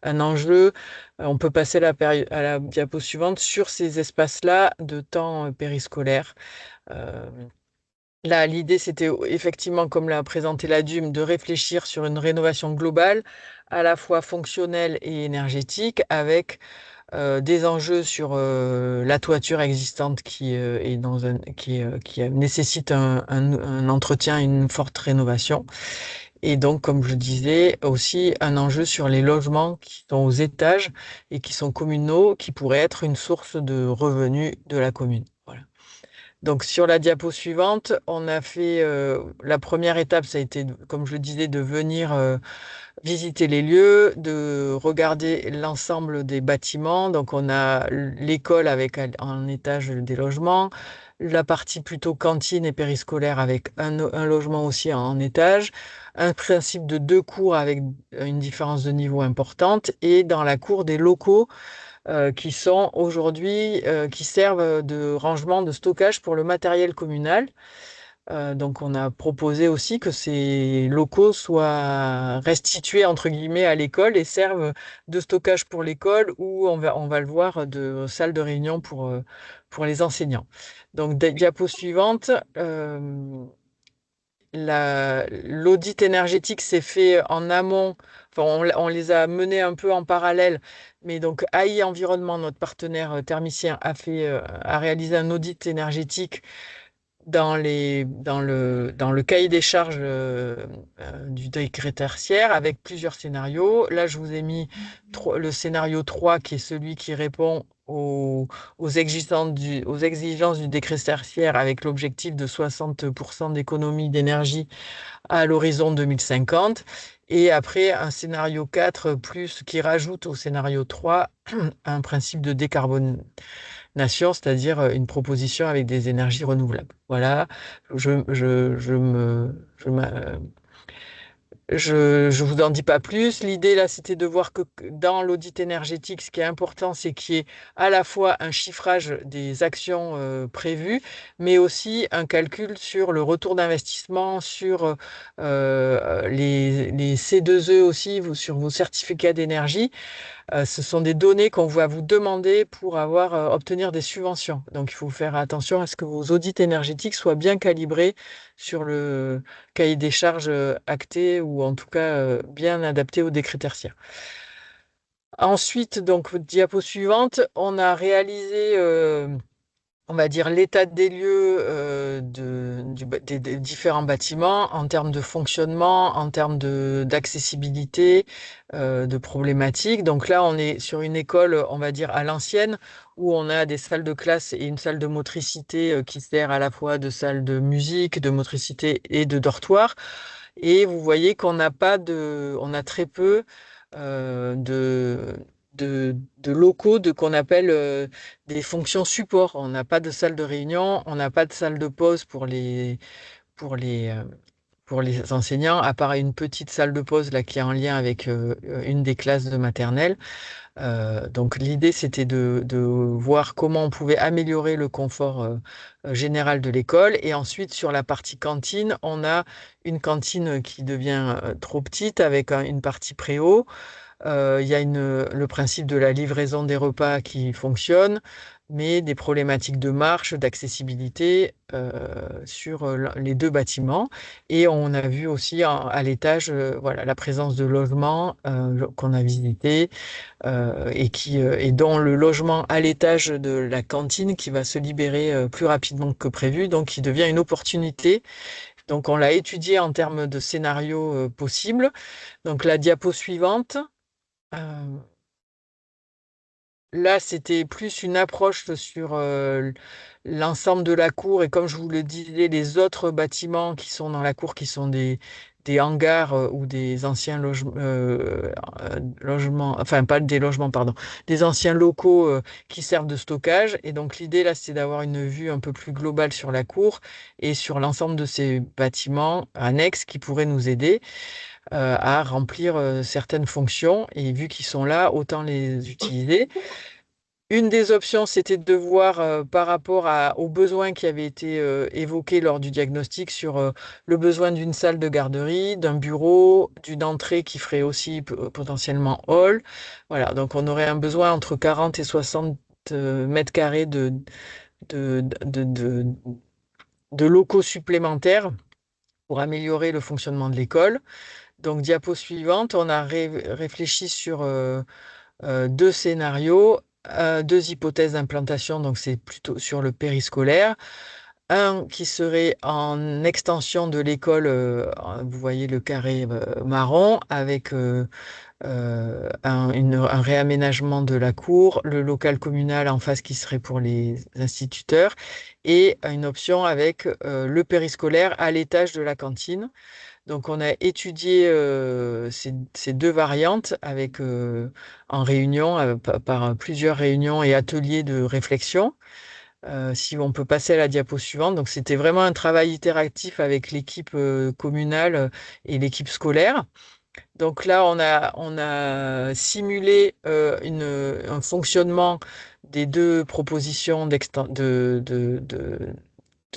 un enjeu. On peut passer à la diapo suivante sur ces espaces-là de temps périscolaire. Là, l'idée, c'était effectivement, comme l'a présenté la DUM, de réfléchir sur une rénovation globale, à la fois fonctionnelle et énergétique, avec des enjeux sur la toiture existante qui nécessite un entretien, une forte rénovation. Et donc, comme je disais, aussi un enjeu sur les logements qui sont aux étages et qui sont communaux, qui pourraient être une source de revenus de la commune. Voilà. Donc, sur la diapo suivante, on a fait la première étape, ça a été, comme je le disais, de venir visiter les lieux, de regarder l'ensemble des bâtiments. Donc, on a l'école avec un étage des logements, la partie plutôt cantine et périscolaire avec un logement aussi en étage, un principe de deux cours avec une différence de niveau importante, et dans la cour des locaux qui sont aujourd'hui, qui servent de rangement, de stockage pour le matériel communal. Donc, on a proposé aussi que ces locaux soient restitués, entre guillemets, à l'école et servent de stockage pour l'école, ou on va le voir, de salle de réunion pour les enseignants. Donc, diapo suivante. L'audit énergétique s'est fait en amont, enfin, on les a menés un peu en parallèle, mais donc AI Environnement, notre partenaire thermicien, a réalisé un audit énergétique dans le cahier des charges du décret tertiaire, avec plusieurs scénarios. Là, je vous ai mis le scénario 3, qui est celui qui répond aux exigences du décret tertiaire, avec l'objectif de 60% d'économie d'énergie à l'horizon 2050. Et après, un scénario 4 plus, qui rajoute au scénario 3 un principe de décarbonation, c'est-à-dire une proposition avec des énergies renouvelables. Voilà, je vous en dis pas plus. L'idée là, c'était de voir que dans l'audit énergétique, ce qui est important, c'est qu'il y ait à la fois un chiffrage des actions prévues, mais aussi un calcul sur le retour d'investissement, sur les C2E aussi, sur vos certificats d'énergie. Ce sont des données qu'on va vous demander pour obtenir des subventions. Donc, il faut faire attention à ce que vos audits énergétiques soient bien calibrés sur le cahier des charges acté, ou en tout cas bien adapté au décret tertiaire. Ensuite, donc, diapo suivante, on a réalisé, on va dire, l'état des lieux des différents bâtiments en termes de fonctionnement, en termes d'accessibilité, de problématiques. Donc là, on est sur une école, on va dire, à l'ancienne, où on a des salles de classe et une salle de motricité qui sert à la fois de salle de musique, de motricité et de dortoir. Et vous voyez qu'on n'a pas on a très peu de locaux qu'on appelle des fonctions support. On n'a pas de salle de réunion, on n'a pas de salle de pause pour les, euh, pour les enseignants, à part une petite salle de pause là, qui est en lien avec une des classes de maternelle. Donc l'idée, c'était de voir comment on pouvait améliorer le confort général de l'école. Et ensuite, sur la partie cantine, on a une cantine qui devient trop petite, avec une partie préau. Il y a le principe de la livraison des repas qui fonctionne, mais des problématiques de marche, d'accessibilité sur les deux bâtiments. Et on a vu aussi à l'étage, voilà, la présence de logements qu'on a visités, et dont le logement à l'étage de la cantine, qui va se libérer plus rapidement que prévu, donc qui devient une opportunité. Donc on l'a étudié en termes de scénarios possibles. Donc la diapo suivante. Euh, Là, c'était plus une approche sur l'ensemble de la cour, et comme je vous le disais, les autres bâtiments qui sont dans la cour, qui sont des hangars ou des anciens logements, enfin pas des logements, pardon, des anciens locaux qui servent de stockage. Et donc l'idée là, c'est d'avoir une vue un peu plus globale sur la cour et sur l'ensemble de ces bâtiments annexes qui pourraient nous aider à remplir certaines fonctions. Et vu qu'ils sont là, autant les utiliser. Une des options, c'était de voir par rapport aux besoins qui avaient été évoqués lors du diagnostic, sur le besoin d'une salle de garderie, d'un bureau, d'une entrée qui ferait aussi potentiellement hall. Voilà, donc on aurait un besoin entre 40 et 60 mètres carrés de locaux supplémentaires pour améliorer le fonctionnement de l'école. Donc, diapo suivante, on a réfléchi sur 2 scénarios, 2 hypothèses d'implantation, donc c'est plutôt sur le périscolaire. Un qui serait en extension de l'école, vous voyez le carré marron, avec un réaménagement de la cour, le local communal en face qui serait pour les instituteurs, et une option avec le périscolaire à l'étage de la cantine. Donc, on a étudié ces 2 variantes avec, en réunion, par plusieurs réunions et ateliers de réflexion. Si on peut passer à la diapo suivante. Donc, c'était vraiment un travail itératif avec l'équipe communale et l'équipe scolaire. Donc là, on a simulé un fonctionnement des 2 propositions de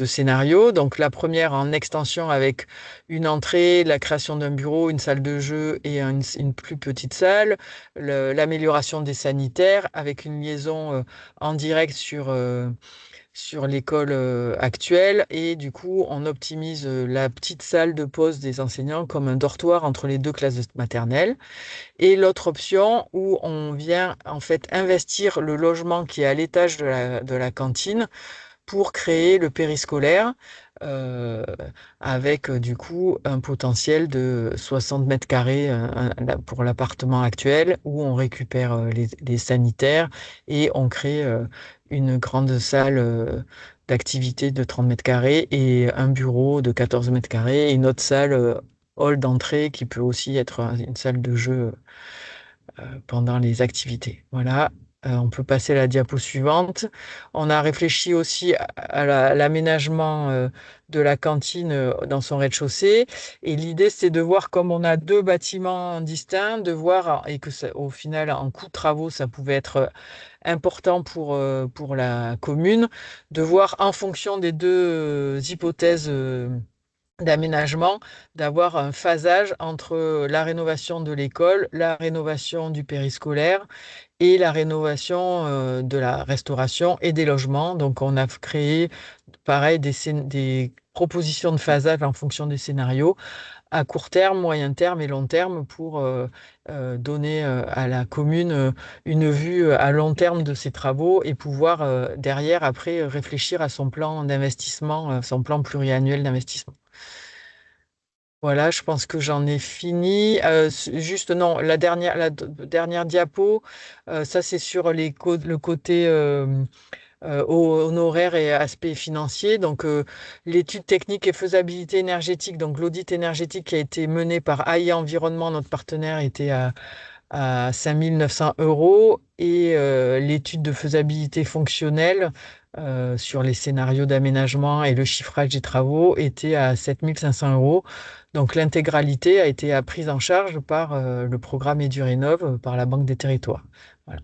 scénario. Donc la première en extension avec une entrée, la création d'un bureau, une salle de jeu et une plus petite salle, l'amélioration des sanitaires avec une liaison en direct sur l'école actuelle, et du coup on optimise la petite salle de pause des enseignants comme un dortoir entre les 2 classes de maternelle. Et l'autre option où on vient en fait investir le logement qui est à l'étage de la cantine pour créer le périscolaire, euh, avec du coup un potentiel de 60 mètres carrés pour l'appartement actuel, où on récupère les sanitaires et on crée une grande salle d'activité de 30 mètres carrés et un bureau de 14 mètres carrés et une autre salle hall d'entrée qui peut aussi être une salle de jeu pendant les activités. Voilà. On peut passer à la diapo suivante. On a réfléchi aussi à l'aménagement de la cantine dans son rez-de-chaussée. Et l'idée, c'est de voir, comme on a 2 bâtiments distincts, de voir, et que au final, en coût de travaux, ça pouvait être important pour la commune, de voir en fonction des 2 hypothèses d'aménagement, d'avoir un phasage entre la rénovation de l'école, la rénovation du périscolaire et la rénovation de la restauration et des logements. Donc, on a créé, pareil, des propositions de phasage en fonction des scénarios à court terme, moyen terme et long terme pour donner à la commune une vue à long terme de ses travaux et pouvoir derrière, après, réfléchir à son plan d'investissement, son plan pluriannuel d'investissement. Voilà, je pense que j'en ai fini. Juste, non, la dernière diapo, ça c'est sur le côté honoraire et aspect financier. Donc, l'étude technique et faisabilité énergétique, donc l'audit énergétique qui a été mené par AI Environnement, notre partenaire, était à 5 900 euros, et l'étude de faisabilité fonctionnelle sur les scénarios d'aménagement et le chiffrage des travaux était à 7 500 euros. Donc l'intégralité a été prise en charge par le programme EduRénov par la Banque des Territoires. Voilà.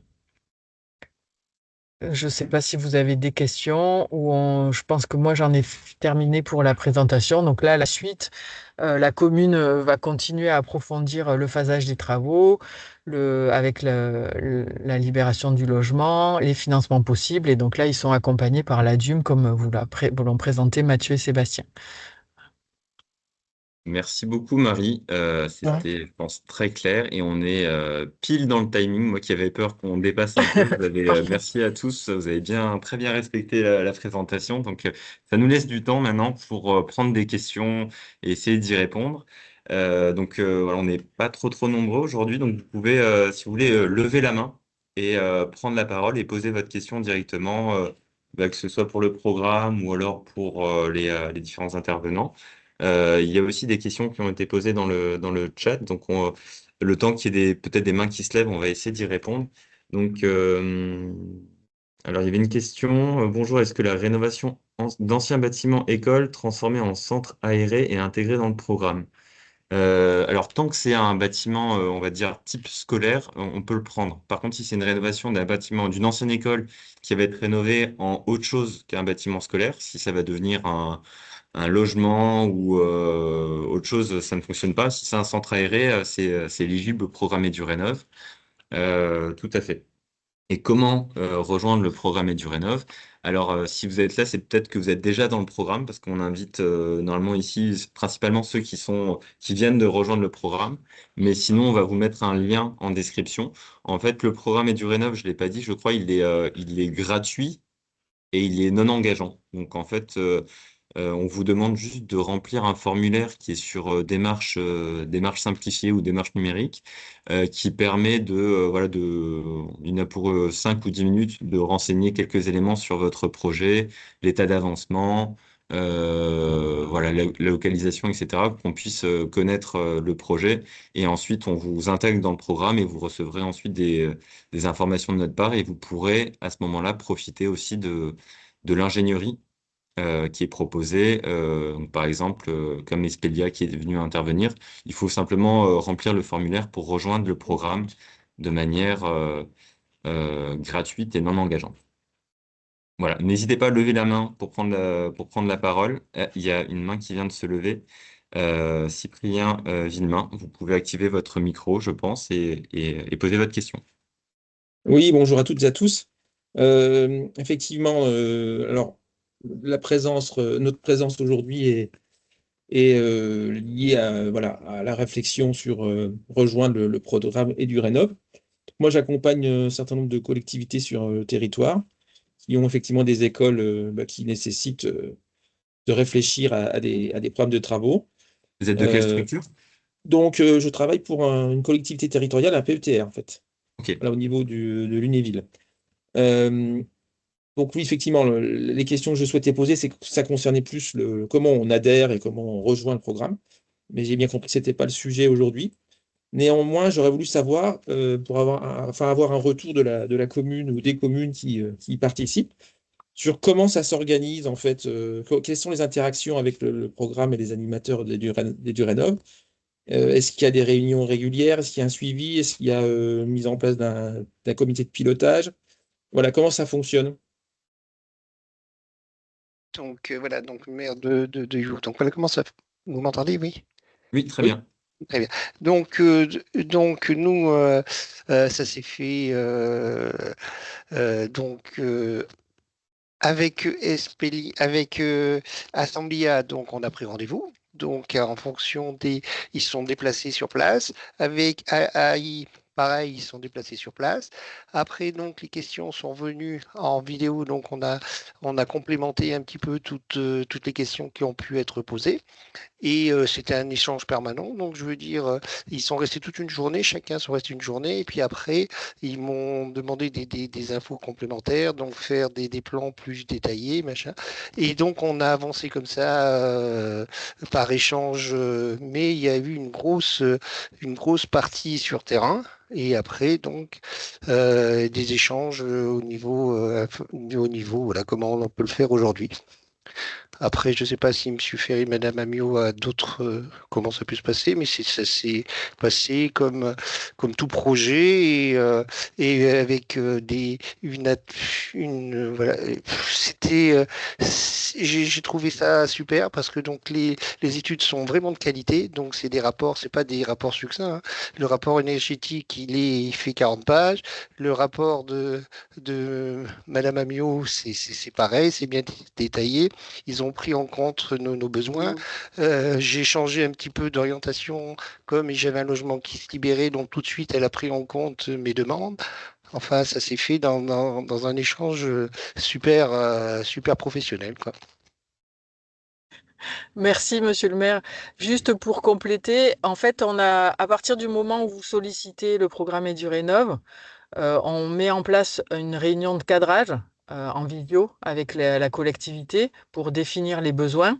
Je ne sais pas si vous avez des questions je pense que moi j'en ai terminé pour la présentation. Donc là, la suite, la commune va continuer à approfondir le phasage des travaux avec la libération du logement, les financements possibles. Et donc là, ils sont accompagnés par l'ADUM comme vous l'ont présenté Mathieu et Sébastien. Merci beaucoup, Marie. Ouais. C'était, je pense, très clair et on est pile dans le timing. Moi qui avais peur qu'on dépasse un peu, merci à tous. Vous avez très bien respecté la présentation. Donc, ça nous laisse du temps maintenant pour prendre des questions et essayer d'y répondre. Voilà, on n'est pas trop nombreux aujourd'hui. Donc, vous pouvez, si vous voulez, lever la main et prendre la parole et poser votre question directement, que ce soit pour le programme ou alors pour les différents intervenants. Il y a aussi des questions qui ont été posées dans le chat. Donc, le temps qu'il y ait peut-être des mains qui se lèvent, on va essayer d'y répondre. Donc, alors, il y avait une question. Bonjour, est-ce que la rénovation d'anciens bâtiments écoles transformés en centres aérés est intégrée dans le programme? Alors, tant que c'est un bâtiment, on va dire, type scolaire, on peut le prendre. Par contre, si c'est une rénovation d'un bâtiment, d'une ancienne école qui va être rénovée en autre chose qu'un bâtiment scolaire, si ça va devenir un logement ou autre chose, ça ne fonctionne pas. Si c'est un centre aéré, c'est éligible au programme EduRénov. Tout à fait. Et comment rejoindre le programme EduRénov? Alors, si vous êtes là, c'est peut-être que vous êtes déjà dans le programme, parce qu'on invite normalement ici principalement ceux qui viennent de rejoindre le programme. Mais sinon, on va vous mettre un lien en description. En fait, le programme EduRénov, je l'ai pas dit, je crois, il est gratuit et il est non engageant. Donc, en fait, on vous demande juste de remplir un formulaire qui est sur démarche simplifiée ou démarche numérique, qui permet il y en a pour 5 ou 10 minutes, de renseigner quelques éléments sur votre projet, l'état d'avancement, voilà, la localisation, etc., qu'on puisse connaître le projet. Et ensuite, on vous intègre dans le programme et vous recevrez ensuite des informations de notre part et vous pourrez à ce moment-là profiter aussi de l'ingénierie qui est proposée. Donc, par exemple, comme Espelia qui est venu intervenir, il faut simplement remplir le formulaire pour rejoindre le programme de manière gratuite et non engageante. Voilà, n'hésitez pas à lever la main pour prendre la parole. Il y a une main qui vient de se lever. Cyprien Villemain, vous pouvez activer votre micro, je pense, et poser votre question. Oui, bonjour à toutes et à tous. Effectivement, alors notre présence aujourd'hui est liée à la réflexion sur rejoindre le programme EduRénov. Moi, j'accompagne un certain nombre de collectivités sur le territoire qui ont effectivement des écoles qui nécessitent de réfléchir à des programmes de travaux. Vous êtes de quelle Euh, structure? donc, je travaille pour une collectivité territoriale, un PETR en fait, Ok. là, au niveau de Lunéville. Euh, donc oui, effectivement, les questions que je souhaitais poser, c'est que ça concernait plus comment on adhère et comment on rejoint le programme. Mais j'ai bien compris que ce n'était pas le sujet aujourd'hui. Néanmoins, j'aurais voulu savoir, pour avoir un retour de la commune ou des communes qui y participent, sur comment ça s'organise en fait, quelles sont les interactions avec le programme et les animateurs des Durénov. Est-ce qu'il y a des réunions régulières? Est-ce qu'il y a un suivi? Est-ce qu'il y a mise en place d'un comité de pilotage? Voilà, comment ça fonctionne? Donc voilà, donc maire de You. Donc voilà, comment ça. Vous m'entendez, oui? Oui, très Oui. bien. Très bien. Donc nous, ça s'est fait donc avec avec Assemblia, donc on a pris rendez-vous. Donc en fonction ils se sont déplacés sur place. Avec AI, pareil, ils se sont déplacés sur place. Après, donc les questions sont venues en vidéo, donc on a complémenté un petit peu toutes les questions qui ont pu être posées. Et c'était un échange permanent. Donc, je veux dire, ils sont restés toute une journée, chacun sont restés une journée. Et puis après, ils m'ont demandé des infos complémentaires, donc faire des plans plus détaillés, machin. Et donc, on a avancé comme ça par échange. Mais il y a eu une grosse partie sur terrain. Et après, donc, des échanges au niveau, voilà, comment on peut le faire aujourd'hui. Après, je ne sais pas si M. Ferry et Mme Amiot a d'autres, comment ça peut se passer, mais ça s'est passé comme tout projet et avec voilà, c'était, j'ai trouvé ça super parce que donc les études sont vraiment de qualité, donc c'est des rapports, c'est pas des rapports succincts, hein. Le rapport énergétique, il fait 40 pages. Le rapport de Mme Amiot, c'est pareil, c'est bien détaillé. Ils ont pris en compte nos besoins. J'ai changé un petit peu d'orientation, comme j'avais un logement qui se libérait, donc tout de suite, elle a pris en compte mes demandes. Enfin, ça s'est fait dans un échange super professionnel, quoi. Merci, monsieur le maire. Juste pour compléter, en fait, à partir du moment où vous sollicitez le programme EduRénov, on met en place une réunion de cadrage en vidéo avec la collectivité pour définir les besoins.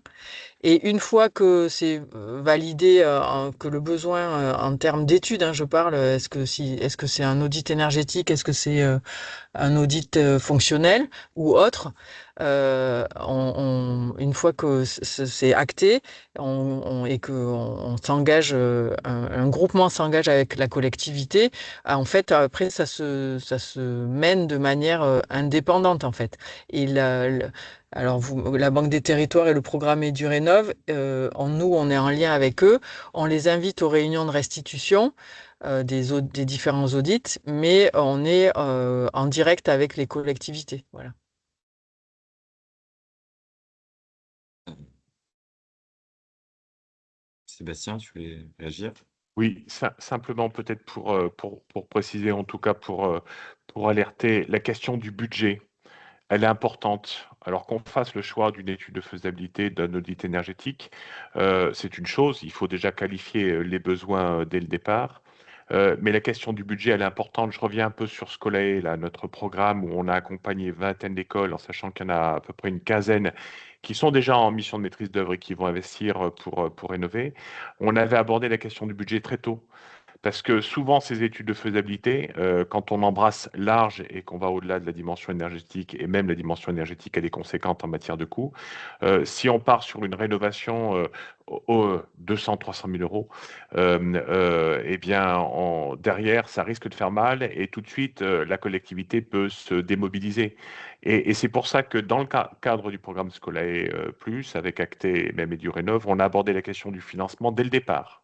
Et une fois que c'est validé, que le besoin en termes d'études, hein, je parle, est-ce que c'est un audit énergétique, est-ce que c'est un audit fonctionnel ou autre, une fois que c'est acté et que on s'engage, un groupement s'engage avec la collectivité, en fait, après, ça se mène de manière indépendante, en fait. Et alors, la Banque des Territoires et le programme EduRénov, on est en lien avec eux. On les invite aux réunions de restitution des différents audits, mais on est en direct avec les collectivités. Voilà. Sébastien, tu voulais réagir? Oui, simplement peut-être pour préciser, en tout cas pour alerter, la question du budget, elle est importante. Alors qu'on fasse le choix d'une étude de faisabilité, d'un audit énergétique, c'est une chose, il faut déjà qualifier les besoins dès le départ. Mais la question du budget, elle est importante. Je reviens un peu sur Scolae, là, notre programme où on a accompagné une vingtaine d'écoles, en sachant qu'il y en a à peu près une quinzaine qui sont déjà en mission de maîtrise d'œuvre et qui vont investir pour rénover. On avait abordé la question du budget très tôt. Parce que souvent, ces études de faisabilité, quand on embrasse large et qu'on va au-delà de la dimension énergétique, et même la dimension énergétique, elle est conséquente en matière de coûts, si on part sur une rénovation 200-300 000 euros, eh bien, derrière, ça risque de faire mal et tout de suite, la collectivité peut se démobiliser. Et c'est pour ça que dans le cadre du programme Scolae Plus, avec Acté et même EduRénov, on a abordé la question du financement dès le départ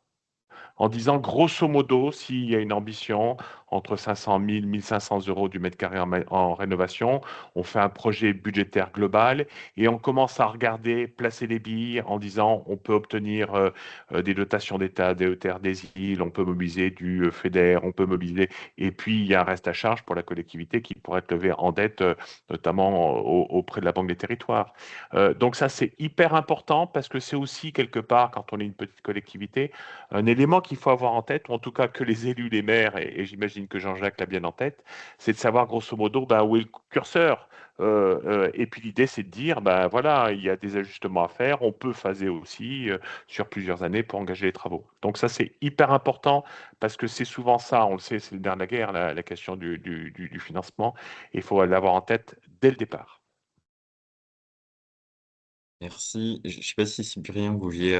en disant grosso modo, s'il y a une ambition entre 500 000 1500 euros du mètre carré en rénovation, on fait un projet budgétaire global et on commence à regarder, placer les billes en disant on peut obtenir des dotations d'État, DETR des îles, on peut mobiliser du FEDER, on peut mobiliser, et puis il y a un reste à charge pour la collectivité qui pourrait être levé en dette, notamment auprès de la Banque des Territoires. Donc ça, c'est hyper important parce que c'est aussi quelque part, quand on est une petite collectivité, un élément qu'il faut avoir en tête, ou en tout cas que les élus, les maires, et j'imagine que Jean-Jacques l'a bien en tête, c'est de savoir grosso modo ben, où est le curseur. Et puis l'idée, c'est de dire, ben voilà, il y a des ajustements à faire, on peut phaser aussi sur plusieurs années pour engager les travaux. Donc ça, c'est hyper important parce que c'est souvent ça, on le sait, c'est le nerf de la guerre, la question du financement, et il faut l'avoir en tête dès le départ. Merci. Je ne sais pas si Cyprien, vous vouliez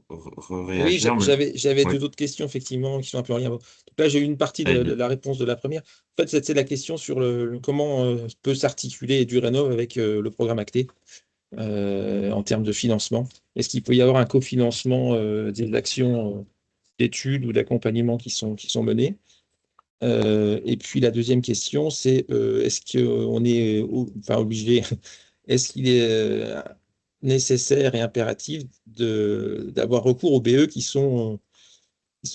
Oui, réagir, mais j'avais oui, deux autres questions, effectivement, qui sont un peu en lien. Donc là, j'ai eu une partie de allez-y. la réponse de la première. En fait, c'est la question sur comment peut s'articuler EduRénov avec le programme Acté en termes de financement. Est-ce qu'il peut y avoir un cofinancement des actions d'études ou d'accompagnement qui sont menées? Et puis la deuxième question, c'est est-ce qu'on est enfin, obligé, est-ce qu'il est nécessaire et impératif d'avoir recours aux BE qui sont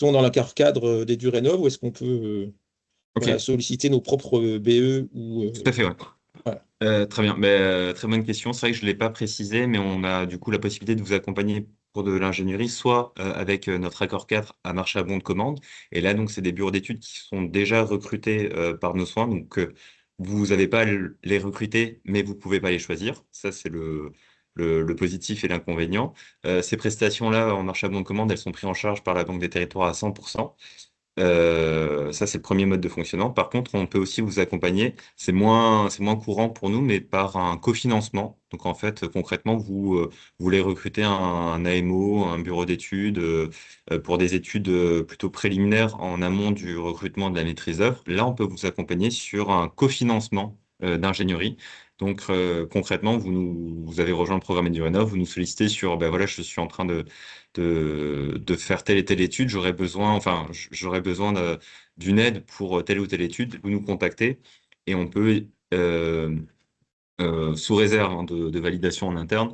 dans le cadre des Durénov, ou est-ce qu'on peut Ok, voilà, solliciter nos propres BE ou tout à fait, ouais. voilà. Très bien, mais, très bonne question. C'est vrai que je ne l'ai pas précisé, mais on a du coup la possibilité de vous accompagner pour de l'ingénierie, soit avec notre accord 4 à marché à bon de commande. Et là, donc, c'est des bureaux d'études qui sont déjà recrutés par nos soins. Donc, vous n'avez pas à les recruter, mais vous ne pouvez pas les choisir. Ça, c'est le positif et l'inconvénient. Ces prestations-là, en marché à bon de commande, elles sont prises en charge par la Banque des Territoires à 100%. Ça, c'est le premier mode de fonctionnement. Par contre, on peut aussi vous accompagner. C'est moins courant pour nous, mais par un cofinancement. Donc, en fait, concrètement, vous voulez recruter un AMO, un bureau d'études, pour des études plutôt préliminaires en amont du recrutement de la maîtrise d'œuvre. Là, on peut vous accompagner sur un cofinancement d'ingénierie. Donc, concrètement, vous avez rejoint le programme EduRénov, vous nous sollicitez sur, ben voilà, je suis en train de faire telle et telle étude, j'aurais besoin d'une aide pour telle ou telle étude, vous nous contactez et on peut, sous réserve hein, de validation en interne,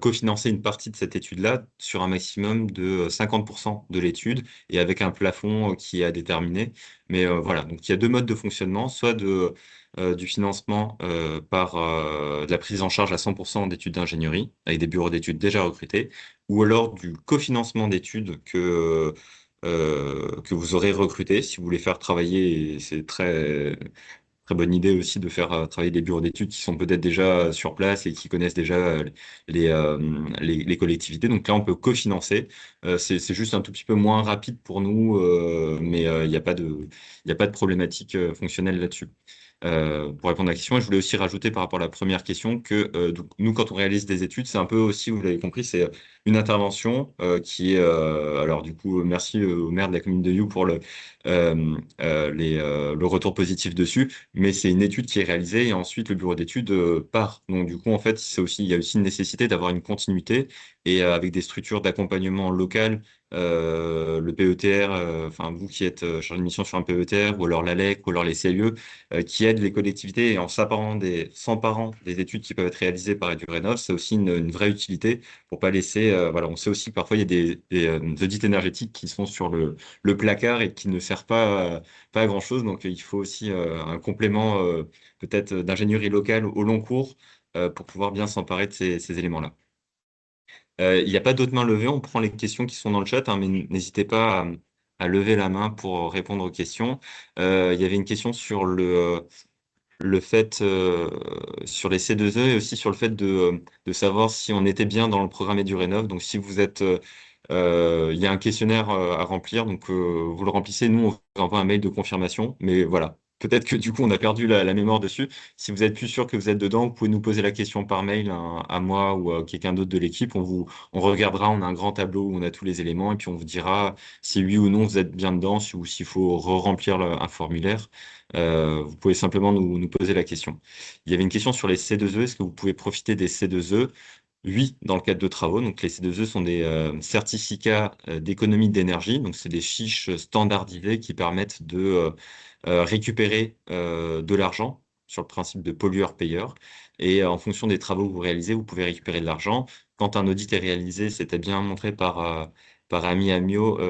cofinancer une partie de cette étude-là sur un maximum de 50% de l'étude et avec un plafond qui est à déterminer. Mais voilà, donc il y a deux modes de fonctionnement, soit du financement par de la prise en charge à 100% d'études d'ingénierie avec des bureaux d'études déjà recrutés, ou alors du cofinancement d'études que vous aurez recruté si vous voulez faire travailler, et c'est très bonne idée aussi de faire travailler des bureaux d'études qui sont peut-être déjà sur place et qui connaissent déjà les, euh, les collectivités. Donc là, on peut cofinancer. C'est juste un tout petit peu moins rapide pour nous, mais il y a pas de problématique fonctionnelle là-dessus. Pour répondre à la question, et je voulais aussi rajouter par rapport à la première question que donc, nous, quand on réalise des études, c'est un peu aussi, vous l'avez compris, c'est une intervention qui est, alors du coup, merci au maire de la commune de You pour le retour positif dessus, mais c'est une étude qui est réalisée et ensuite le bureau d'études part. Donc du coup, en fait, il y a aussi une nécessité d'avoir une continuité et avec des structures d'accompagnement locales le PETR, enfin vous qui êtes chargé de mission sur un PETR, ou alors l'ALEC, ou alors les CIE, qui aident les collectivités et en s'emparant des études qui peuvent être réalisées par EduRénov, c'est aussi une vraie utilité pour pas laisser. Voilà, on sait aussi que parfois il y a des audits énergétiques qui sont sur le placard et qui ne servent pas à grand-chose. Donc il faut aussi un complément peut-être d'ingénierie locale au long cours pour pouvoir bien s'emparer de ces éléments-là. Il n'y a pas d'autres mains levées, on prend les questions qui sont dans le chat, hein, mais n'hésitez pas à lever la main pour répondre aux questions. Il y avait une question sur le fait, sur les C2E et aussi sur le fait de savoir si on était bien dans le programme EduRénov. Donc si vous êtes, il y a un questionnaire à remplir, donc vous le remplissez, nous on vous envoie un mail de confirmation, mais voilà. Peut-être que du coup on a perdu la mémoire dessus. Si vous êtes plus sûr que vous êtes dedans, vous pouvez nous poser la question par mail hein, à moi ou à quelqu'un d'autre de l'équipe. On regardera, on a un grand tableau où on a tous les éléments et puis on vous dira si oui ou non vous êtes bien dedans, ou s'il faut re-remplir un formulaire. Vous pouvez simplement nous poser la question. Il y avait une question sur les C2E. Est-ce que vous pouvez profiter des C2E? Oui, dans le cadre de travaux. Donc, les C2E sont des certificats d'économie d'énergie. Donc, c'est des fiches standardisées qui permettent de récupérer de l'argent sur le principe de pollueur-payeur. Et en fonction des travaux que vous réalisez, vous pouvez récupérer de l'argent. Quand un audit est réalisé, c'était bien montré par Ami Amio.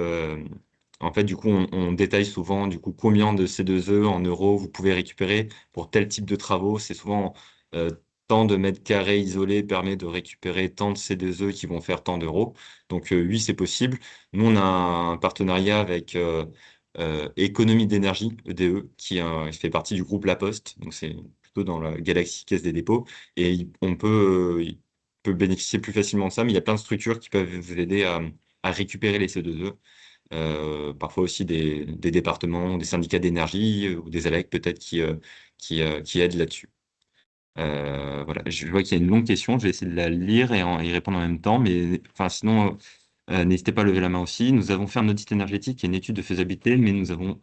En fait, du coup, on détaille souvent du coup combien de C2E en euros vous pouvez récupérer pour tel type de travaux. C'est souvent euh, tant de mètres carrés isolés permet de récupérer tant de C2E qui vont faire tant d'euros. Donc oui, c'est possible. Nous, on a un partenariat avec Économie d'énergie, EDE, qui fait partie du groupe La Poste. Donc c'est plutôt dans la galaxie Caisse des dépôts. Et il peut bénéficier plus facilement de ça, mais il y a plein de structures qui peuvent vous aider à récupérer les C2E. Parfois aussi des départements, des syndicats d'énergie ou des ALEC peut-être qui aident là-dessus. Voilà, je vois qu'il y a une longue question, je vais essayer de la lire et y répondre en même temps, mais enfin sinon, n'hésitez pas à lever la main aussi. Nous avons fait un audit énergétique et une étude de faisabilité, mais nous avons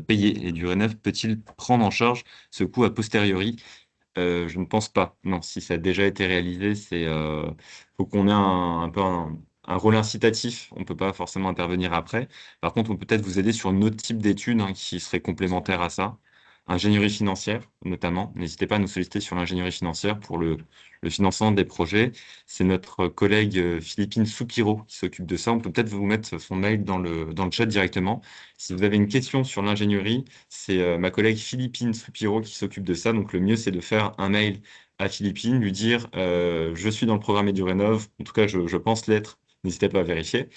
payé. Et EduRénov peut-il prendre en charge ce coût a posteriori? Je ne pense pas. Non, si ça a déjà été réalisé, faut qu'on ait un peu un rôle incitatif. On peut pas forcément intervenir après. Par contre, on peut peut-être vous aider sur un autre type d'études hein, qui serait complémentaire à ça. Ingénierie financière, notamment. N'hésitez pas à nous solliciter sur l'ingénierie financière pour le financement des projets. C'est notre collègue Philippine Soupiro qui s'occupe de ça. On peut peut-être vous mettre son mail dans le chat directement. Si vous avez une question sur l'ingénierie, c'est ma collègue Philippine Soupiro qui s'occupe de ça. Donc, le mieux, c'est de faire un mail à Philippine, lui dire je suis dans le programme EduRénov. En tout cas, je pense l'être. N'hésitez pas à vérifier.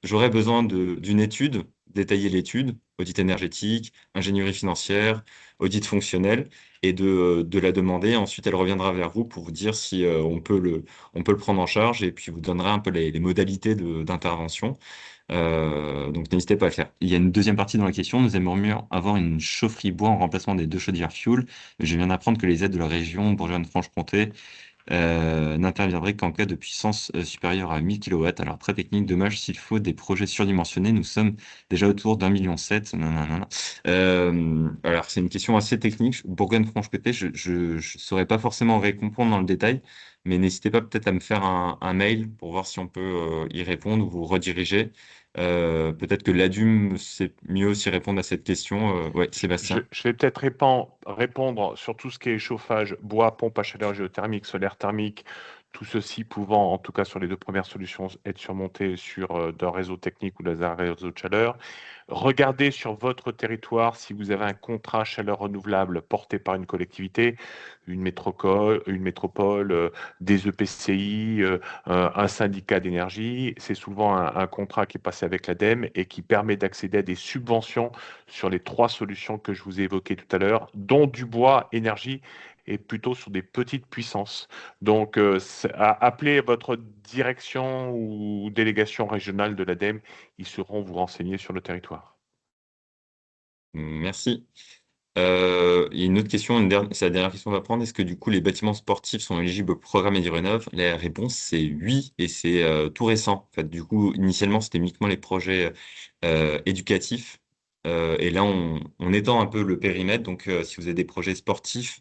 J'aurais besoin d'une étude, détailler l'étude, audit énergétique, ingénierie financière, audit fonctionnel, et de la demander. Ensuite, elle reviendra vers vous pour vous dire si on peut le prendre en charge et puis vous donnera un peu les modalités d'intervention. Donc n'hésitez pas à le faire. Il y a une deuxième partie dans la question. Nous aimerions avoir une chaufferie bois en remplacement des deux chaudières fuel. Je viens d'apprendre que les aides de la région Bourgogne-Franche-Comté n'interviendraient qu'en cas de puissance supérieure à 1000 kW. Alors très technique, dommage s'il faut des projets surdimensionnés. Nous sommes déjà autour d'1,7 million. Nanana. Alors c'est une question assez technique. Bourgogne-Franche-Comté, je ne saurais pas forcément répondre dans le détail, mais n'hésitez pas peut-être à me faire un mail pour voir si on peut y répondre ou vous rediriger. Peut-être que l'ADUM, c'est mieux aussi répondre à cette question. Ouais, Sébastien. Je vais peut-être répondre sur tout ce qui est chauffage, bois, pompe à chaleur géothermique, solaire thermique, tout ceci pouvant, en tout cas sur les deux premières solutions, être surmonté sur d'un réseau technique ou d'un réseau de chaleur. Regardez sur votre territoire si vous avez un contrat chaleur renouvelable porté par une collectivité, une métropole, des EPCI, un syndicat d'énergie. C'est souvent un contrat qui est passé avec l'ADEME et qui permet d'accéder à des subventions sur les trois solutions que je vous ai évoquées tout à l'heure, dont du bois, énergie, et plutôt sur des petites puissances. Donc, appelez votre direction ou délégation régionale de l'ADEME, ils sauront vous renseigner sur le territoire. Merci. Il y a une autre question, c'est la dernière question qu'on va prendre. Est-ce que du coup les bâtiments sportifs sont éligibles au programme EduRénov? La réponse c'est oui et c'est tout récent. En fait, du coup, initialement c'était uniquement les projets éducatifs et là on étend un peu le périmètre. Donc si vous avez des projets sportifs,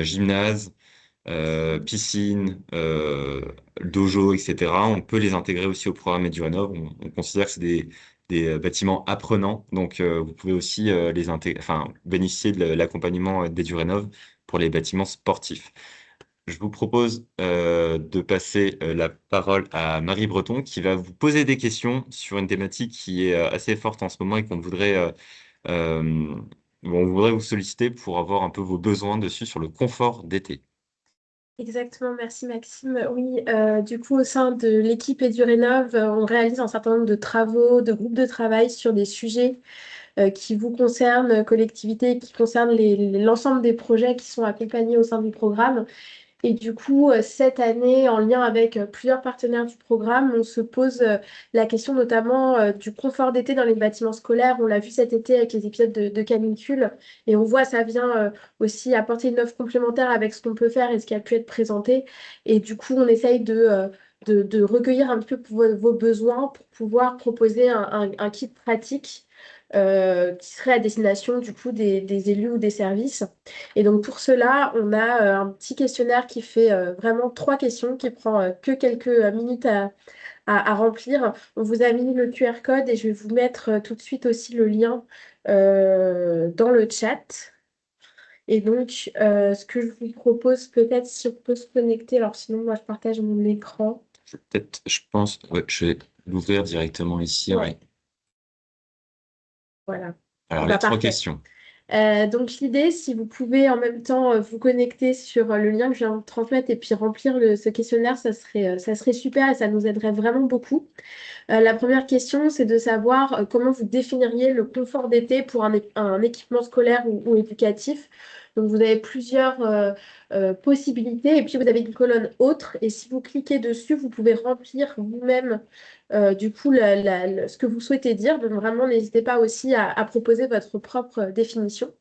gymnase, piscine, dojo, etc., on peut les intégrer aussi au programme EduRénov. On considère que c'est des bâtiments apprenants, donc vous pouvez aussi les intégrer, enfin, bénéficier de l'accompagnement d'EduRénov pour les bâtiments sportifs. Je vous propose de passer la parole à Marie Breton qui va vous poser des questions sur une thématique qui est assez forte en ce moment et euh, on voudrait vous solliciter pour avoir un peu vos besoins dessus sur le confort d'été. Exactement, merci Maxime. Oui, du coup, au sein de l'équipe EduRénov, on réalise un certain nombre de travaux, de groupes de travail sur des sujets qui vous concernent, collectivités, qui concernent l'ensemble des projets qui sont accompagnés au sein du programme. Et du coup, cette année, en lien avec plusieurs partenaires du programme, on se pose la question notamment du confort d'été dans les bâtiments scolaires. On l'a vu cet été avec les épisodes de canicule. Et on voit, ça vient aussi apporter une offre complémentaire avec ce qu'on peut faire et ce qui a pu être présenté. Et du coup, on essaye de recueillir un peu vos besoins pour pouvoir proposer un kit pratique qui serait à destination du coup des élus ou des services. Et donc pour cela, on a un petit questionnaire qui fait vraiment 3 questions, qui prend que quelques minutes à remplir. On vous a mis le QR code et je vais vous mettre tout de suite aussi le lien dans le chat. Et donc, ce que je vous propose, peut-être si on peut se connecter, alors sinon moi je partage mon écran. Peut-être, je pense, ouais, je vais l'ouvrir directement ici. Ouais. Ouais. Voilà. Alors, Bah, les 3 parfait. questions. Donc l'idée, si vous pouvez en même temps vous connecter sur le lien que je viens de transmettre et puis remplir ce questionnaire, ça serait super et ça nous aiderait vraiment beaucoup. La première question, c'est de savoir comment vous définiriez le confort d'été pour un équipement scolaire ou éducatif. Donc, vous avez plusieurs possibilités et puis vous avez une colonne autre. Et si vous cliquez dessus, vous pouvez remplir vous-même du coup ce que vous souhaitez dire. Donc, vraiment, n'hésitez pas aussi à proposer votre propre définition.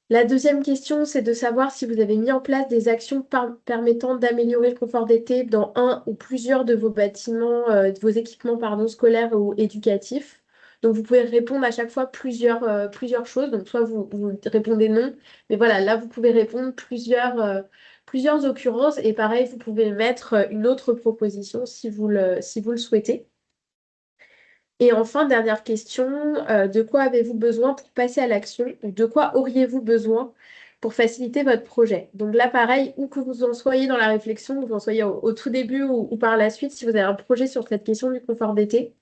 La deuxième question, c'est de savoir si vous avez mis en place des actions permettant d'améliorer le confort d'été dans un ou plusieurs de vos bâtiments, de vos équipements, pardon, scolaires ou éducatifs. Donc, vous pouvez répondre à chaque fois plusieurs choses. Donc, soit vous répondez non, mais voilà, là, vous pouvez répondre plusieurs occurrences. Et pareil, vous pouvez mettre une autre proposition si vous le souhaitez. Et enfin, dernière question, de quoi avez-vous besoin pour passer à l'action ou de quoi auriez-vous besoin pour faciliter votre projet? Donc là, pareil, où que vous en soyez dans la réflexion, que vous en soyez au tout début ou par la suite, si vous avez un projet sur cette question du confort d'été,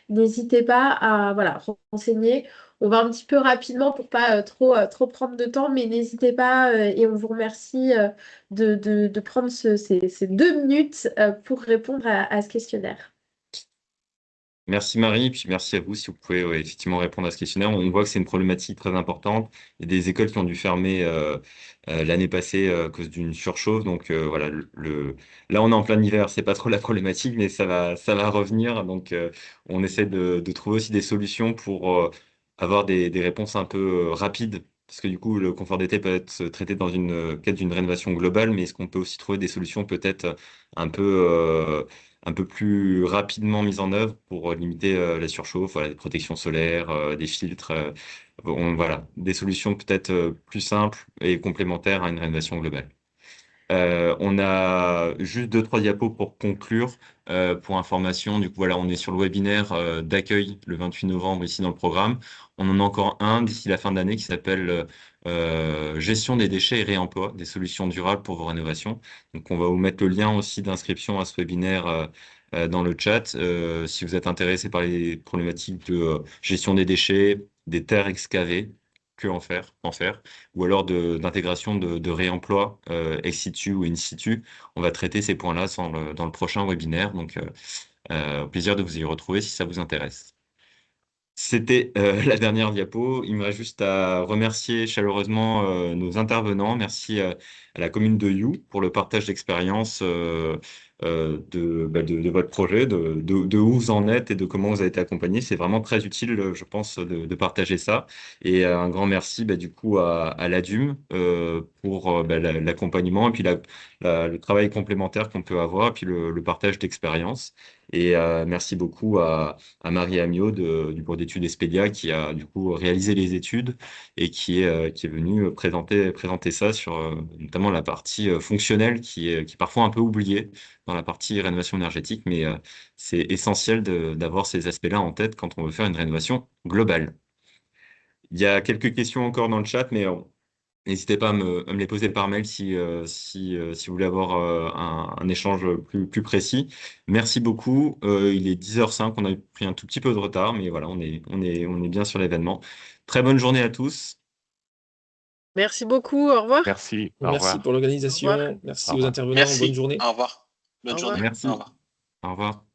n'hésitez pas à voilà, renseigner. On va un petit peu rapidement pour pas trop prendre de temps, mais n'hésitez pas et on vous remercie de prendre ces 2 minutes pour répondre à ce questionnaire. Merci Marie, puis merci à vous si vous pouvez effectivement répondre à ce questionnaire. On voit que c'est une problématique très importante. Il y a des écoles qui ont dû fermer l'année passée à cause d'une surchauffe. Donc voilà, là on est en plein hiver, c'est pas trop la problématique, mais ça va revenir. Donc on essaie de trouver aussi des solutions pour avoir des réponses un peu rapides. Parce que du coup, le confort d'été peut être traité dans une quête d'une rénovation globale, mais est-ce qu'on peut aussi trouver des solutions peut-être un peu un peu plus rapidement mise en œuvre pour limiter la surchauffe, voilà, des protections solaires, des filtres, voilà, des solutions peut-être plus simples et complémentaires à une rénovation globale. On a juste 2, 3 diapos pour conclure. Pour information, du coup, voilà, on est sur le webinaire d'accueil le 28 novembre ici dans le programme. On en a encore un d'ici la fin de l'année qui s'appelle Gestion des déchets et réemploi, des solutions durables pour vos rénovations. Donc, on va vous mettre le lien aussi d'inscription à ce webinaire dans le chat. Si vous êtes intéressé par les problématiques de gestion des déchets, des terres excavées, en faire, ou alors d'intégration de réemploi ex situ ou in situ. On va traiter ces points-là dans le prochain webinaire. Donc, au plaisir de vous y retrouver si ça vous intéresse. C'était la dernière diapo. Il me reste juste à remercier chaleureusement nos intervenants. Merci à la commune de You pour le partage d'expérience de votre projet, de où vous en êtes et de comment vous avez été accompagné. C'est vraiment très utile, je pense, de partager ça. Et un grand merci du coup à l'ADUM pour l'accompagnement et puis le travail complémentaire qu'on peut avoir et puis le partage d'expérience. Et merci beaucoup à Marie Amiot du bureau d'études Espedia qui a du coup réalisé les études et qui est venue présenter ça sur notamment la partie fonctionnelle qui est parfois un peu oubliée dans la partie rénovation énergétique, mais c'est essentiel d'avoir ces aspects-là en tête quand on veut faire une rénovation globale. Il y a quelques questions encore dans le chat, mais n'hésitez pas à me les poser par mail si vous voulez avoir un échange plus précis. Merci beaucoup. Il est 10h05, on a pris un tout petit peu de retard, mais voilà, on est bien sur l'événement. Très bonne journée à tous. Merci beaucoup. Au revoir. Merci. Au Merci revoir. pour Au l'organisation. revoir. Merci Au aux revoir. intervenants. Merci. Bonne journée. Au revoir. Bonne Au journée. revoir. Merci. Au revoir. Au revoir.